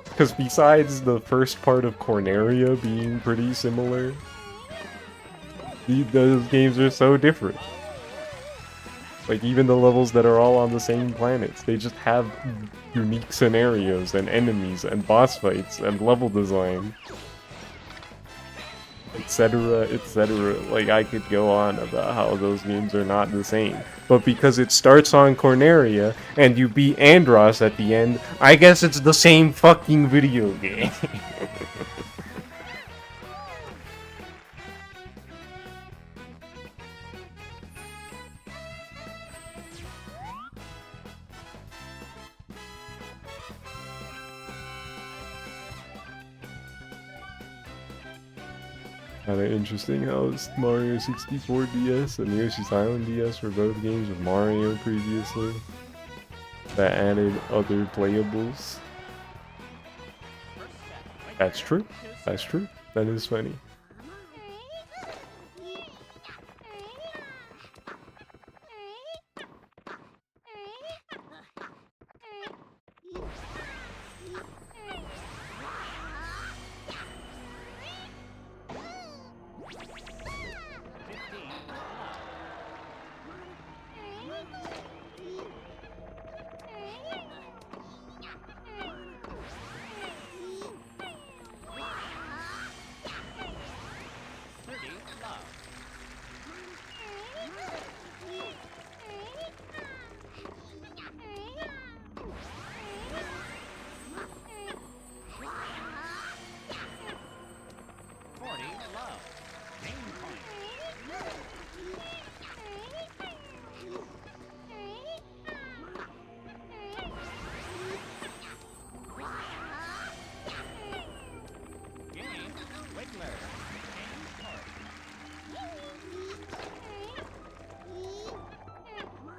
Because besides the first part of Corneria being pretty similar, those games are so different. Like, even the levels that are all on the same planets, they just have unique scenarios and enemies and boss fights and level design, etc, etc. Like, I could go on about how those games are not the same. But because it starts on Corneria and you beat Andross at the end, I guess it's the same fucking video game. Kinda interesting how Mario 64 DS and Yoshi's Island DS were both games with Mario previously that added other playables. That's true. That's true. That is funny.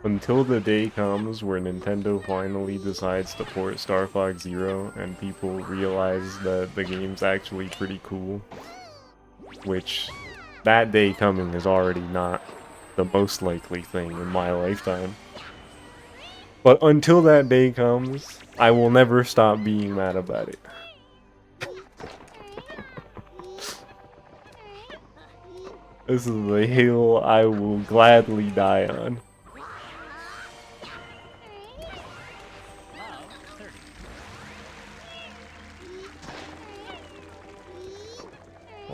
Until the day comes where Nintendo finally decides to port Star Fox Zero and people realize that the game's actually pretty cool, which that day coming is already not the most likely thing in my lifetime. But until that day comes, I will never stop being mad about it. This is the hill I will gladly die on.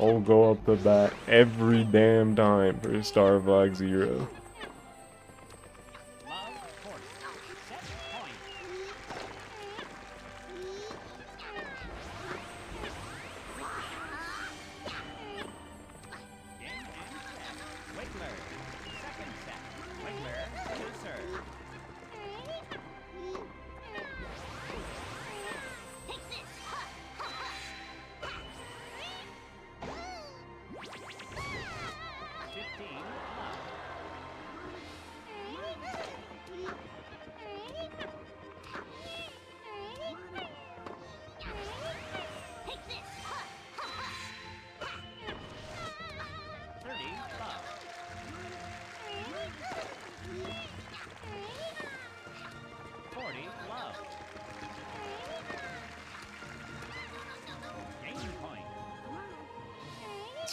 I'll go up the bat every damn time for Star Fox Zero.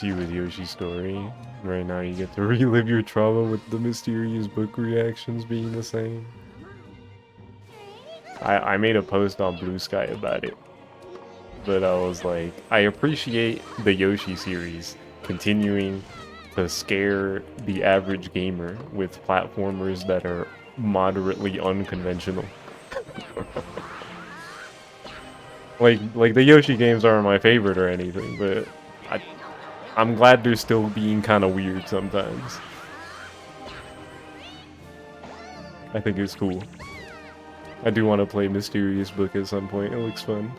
you with Yoshi's Story. Right now you get to relive your trauma with the mysterious book reactions being the same. I made a post on Blue Sky about it. But I was like, I appreciate the Yoshi series continuing to scare the average gamer with platformers that are moderately unconventional. like the Yoshi games aren't my favorite or anything, but I'm glad they're still being kind of weird sometimes. I think it's cool. I do want to play Mysterious Book at some point. It looks fun.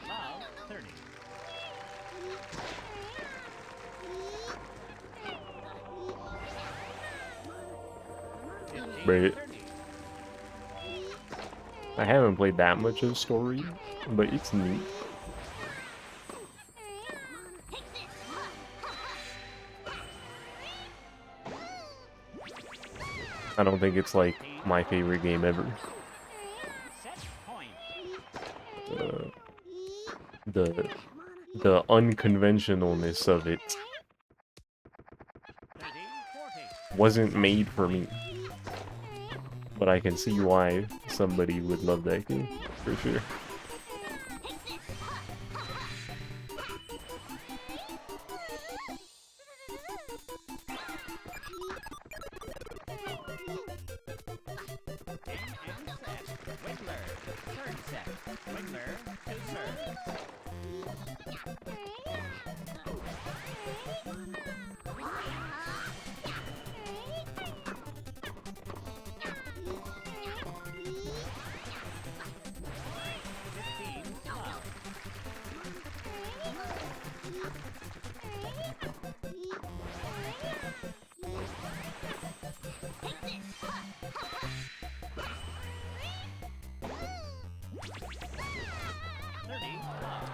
Love 30. Right. 30. I haven't played that much of Story, but it's neat. I don't think it's like my favorite game ever. Set point. The unconventionalness of it 30, 40. wasn't made for me. But I can see why somebody would love that game, for sure. Game and set. Wiggler. Third set. Wiggler to serve. Love.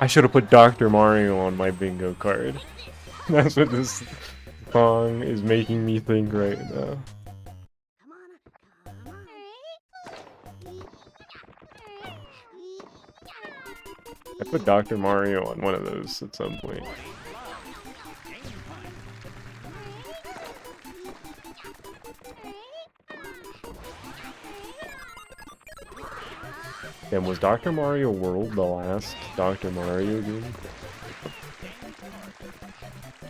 I should have put Dr. Mario on my bingo card. That's what this song is making me think right now. I put Dr. Mario on one of those at some point. And was Dr. Mario World the last Dr. Mario game?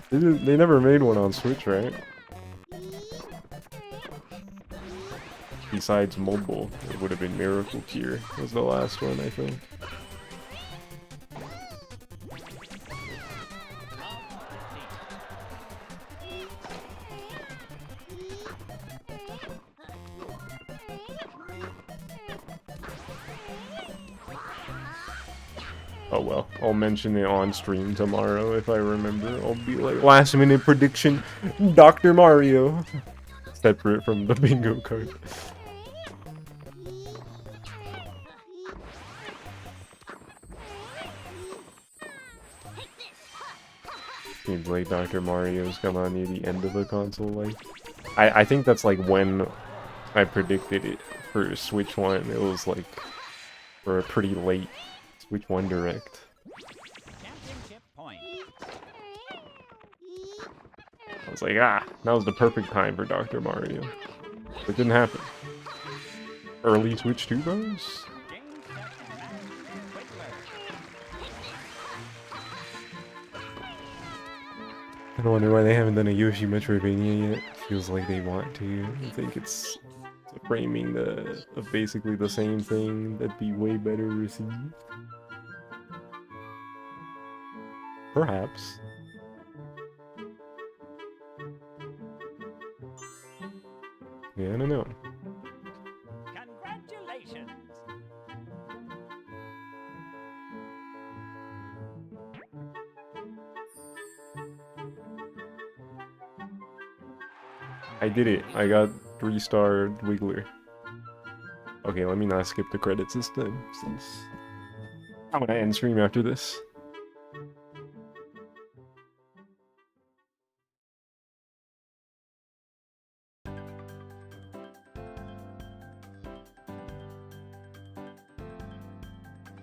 They never made one on Switch, right? Besides mobile, it would have been Miracle Cure was the last one, I think. Oh well, I'll mention it on stream tomorrow if I remember. I'll be like, last minute prediction, Dr. Mario. Separate from the bingo card. Seems like Dr. Mario's come on near the end of the console life. I think that's like when I predicted it for Switch 1. It was like for a pretty late Switch 1 Direct. Championship point. I was like, ah, that was the perfect time for Dr. Mario. It didn't happen. Early Switch 2 bros? Game, set, match. Wiggler. I wonder why they haven't done a Yoshi Metroidvania yet. Feels like they want to. I think it's framing of basically the same thing that'd be way better received. Perhaps. Yeah, I don't know. Congratulations. I did it. I got 3-star Wiggler. Okay, let me not skip the credits this time, since I'm gonna end stream after this.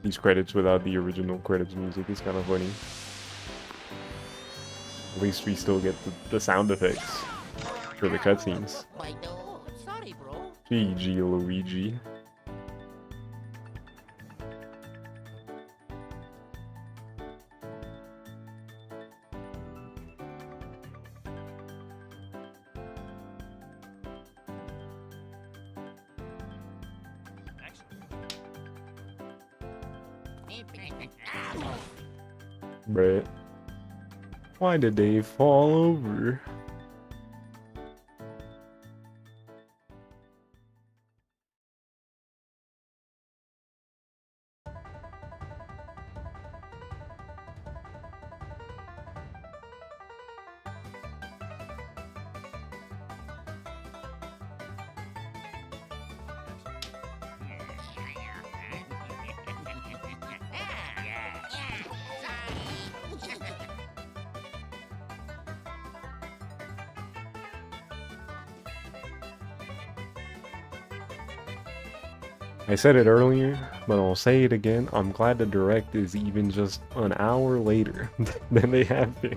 These credits without the original credits music is kind of funny. At least we still get the sound effects for the cutscenes. Oh, sorry, bro. GG Luigi. Bruh. Why did they fall over? I said it earlier, but I'll say it again. I'm glad the direct is even just an hour later than they have been.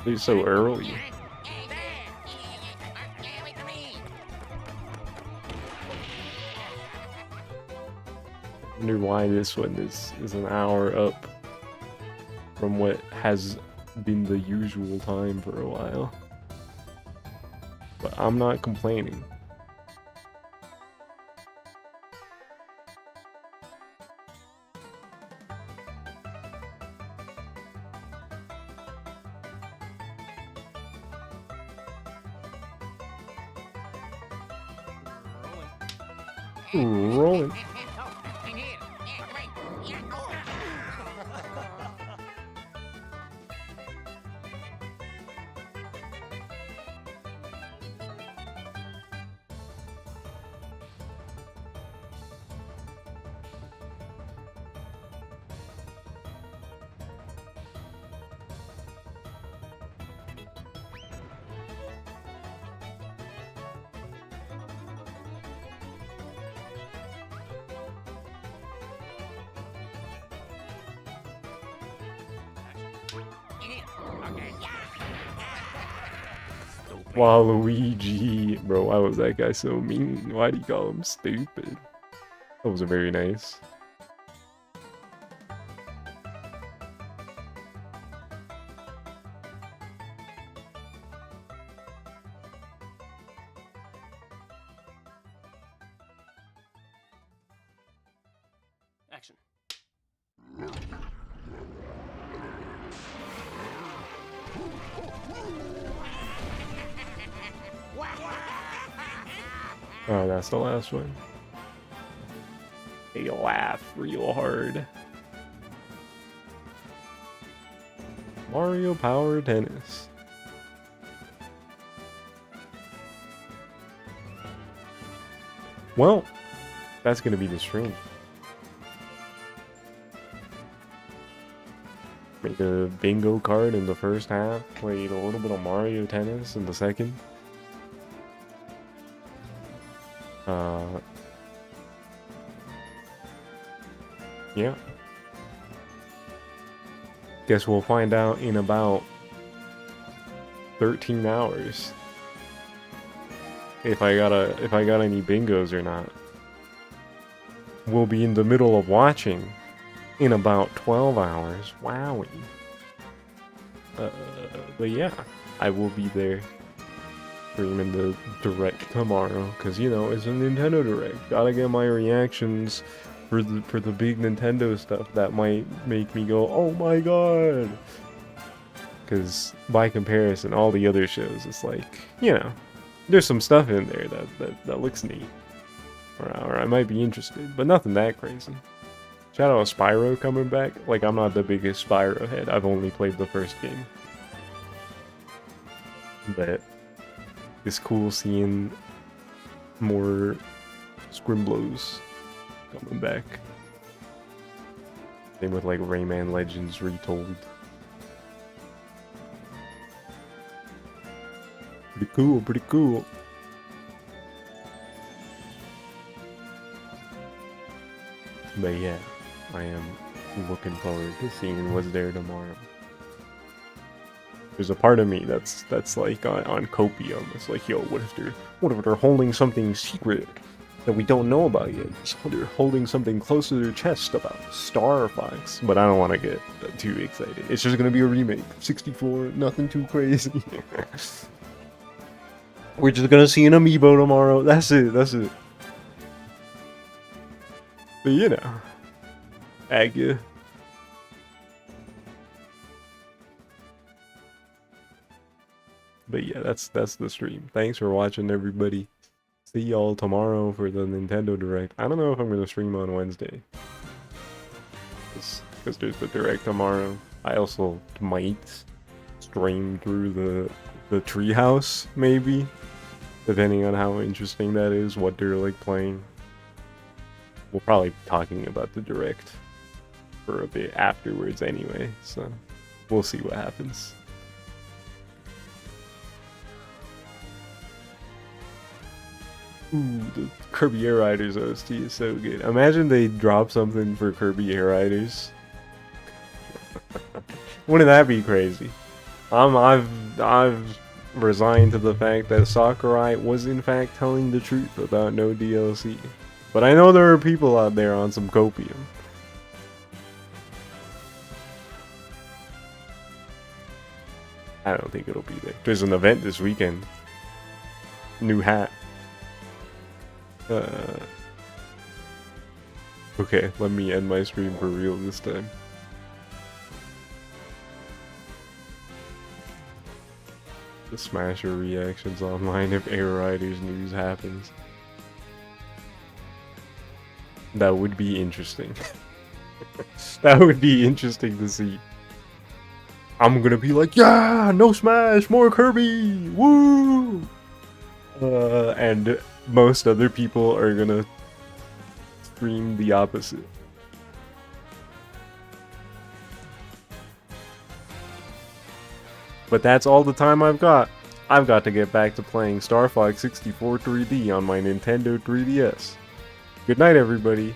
They're so early. I wonder why this one is an hour up from what has been the usual time for a while. But I'm not complaining. Rolling. Waluigi, bro, why was that guy so mean? Why do you call him stupid? That was very nice. Action. Oh, that's the last one. They laugh real hard. Mario Power Tennis. Well, that's gonna be the stream. Made a bingo card in the first half, played a little bit of Mario Tennis in the second. Yeah. Guess we'll find out in about 13 hours if I got any bingos or not. We'll be in the middle of watching in about 12 hours. Wowie. But yeah, I will be there streaming the direct tomorrow, because you know it's a Nintendo Direct. Gotta get my reactions for the big Nintendo stuff that might make me go, oh my god. Because by comparison, all the other shows, it's like, you know, there's some stuff in there that looks neat, or I might be interested, but nothing that crazy. Shout out to Spyro coming back. Like, I'm not the biggest Spyro head. I've only played the first game. But it's cool seeing more Scrimblows coming back. Same with like Rayman Legends Retold. Pretty cool, pretty cool. But yeah, I am looking forward to seeing what's there tomorrow. There's a part of me that's like on copium. It's like, yo, what if they're holding something secret that we don't know about yet? So they're holding something close to their chest about Star Fox. But I don't want to get too excited. It's just gonna be a remake. 64, nothing too crazy. We're just gonna see an amiibo tomorrow. That's it. That's it. But you know, Agya. But yeah, that's the stream. Thanks for watching, everybody. See y'all tomorrow for the Nintendo Direct. I don't know if I'm gonna stream on Wednesday, because there's the Direct tomorrow. I also might stream through the Treehouse, maybe, depending on how interesting that is, what they're like playing. We'll probably be talking about the Direct for a bit afterwards anyway, so we'll see what happens. Ooh, the Kirby Air Riders OST is so good. Imagine they drop something for Kirby Air Riders. Wouldn't that be crazy? I've resigned to the fact that Sakurai was in fact telling the truth about no DLC. But I know there are people out there on some copium. I don't think it'll be there. There's an event this weekend. New hat. Okay, let me end my stream for real this time. The Smasher reactions online if Air Riders news happens. That would be interesting. That would be interesting to see. I'm gonna be like, yeah, no Smash, more Kirby, woo! And most other people are gonna stream the opposite. But that's all the time I've got. I've got to get back to playing Star Fox 64 3D on my Nintendo 3DS. Good night, everybody.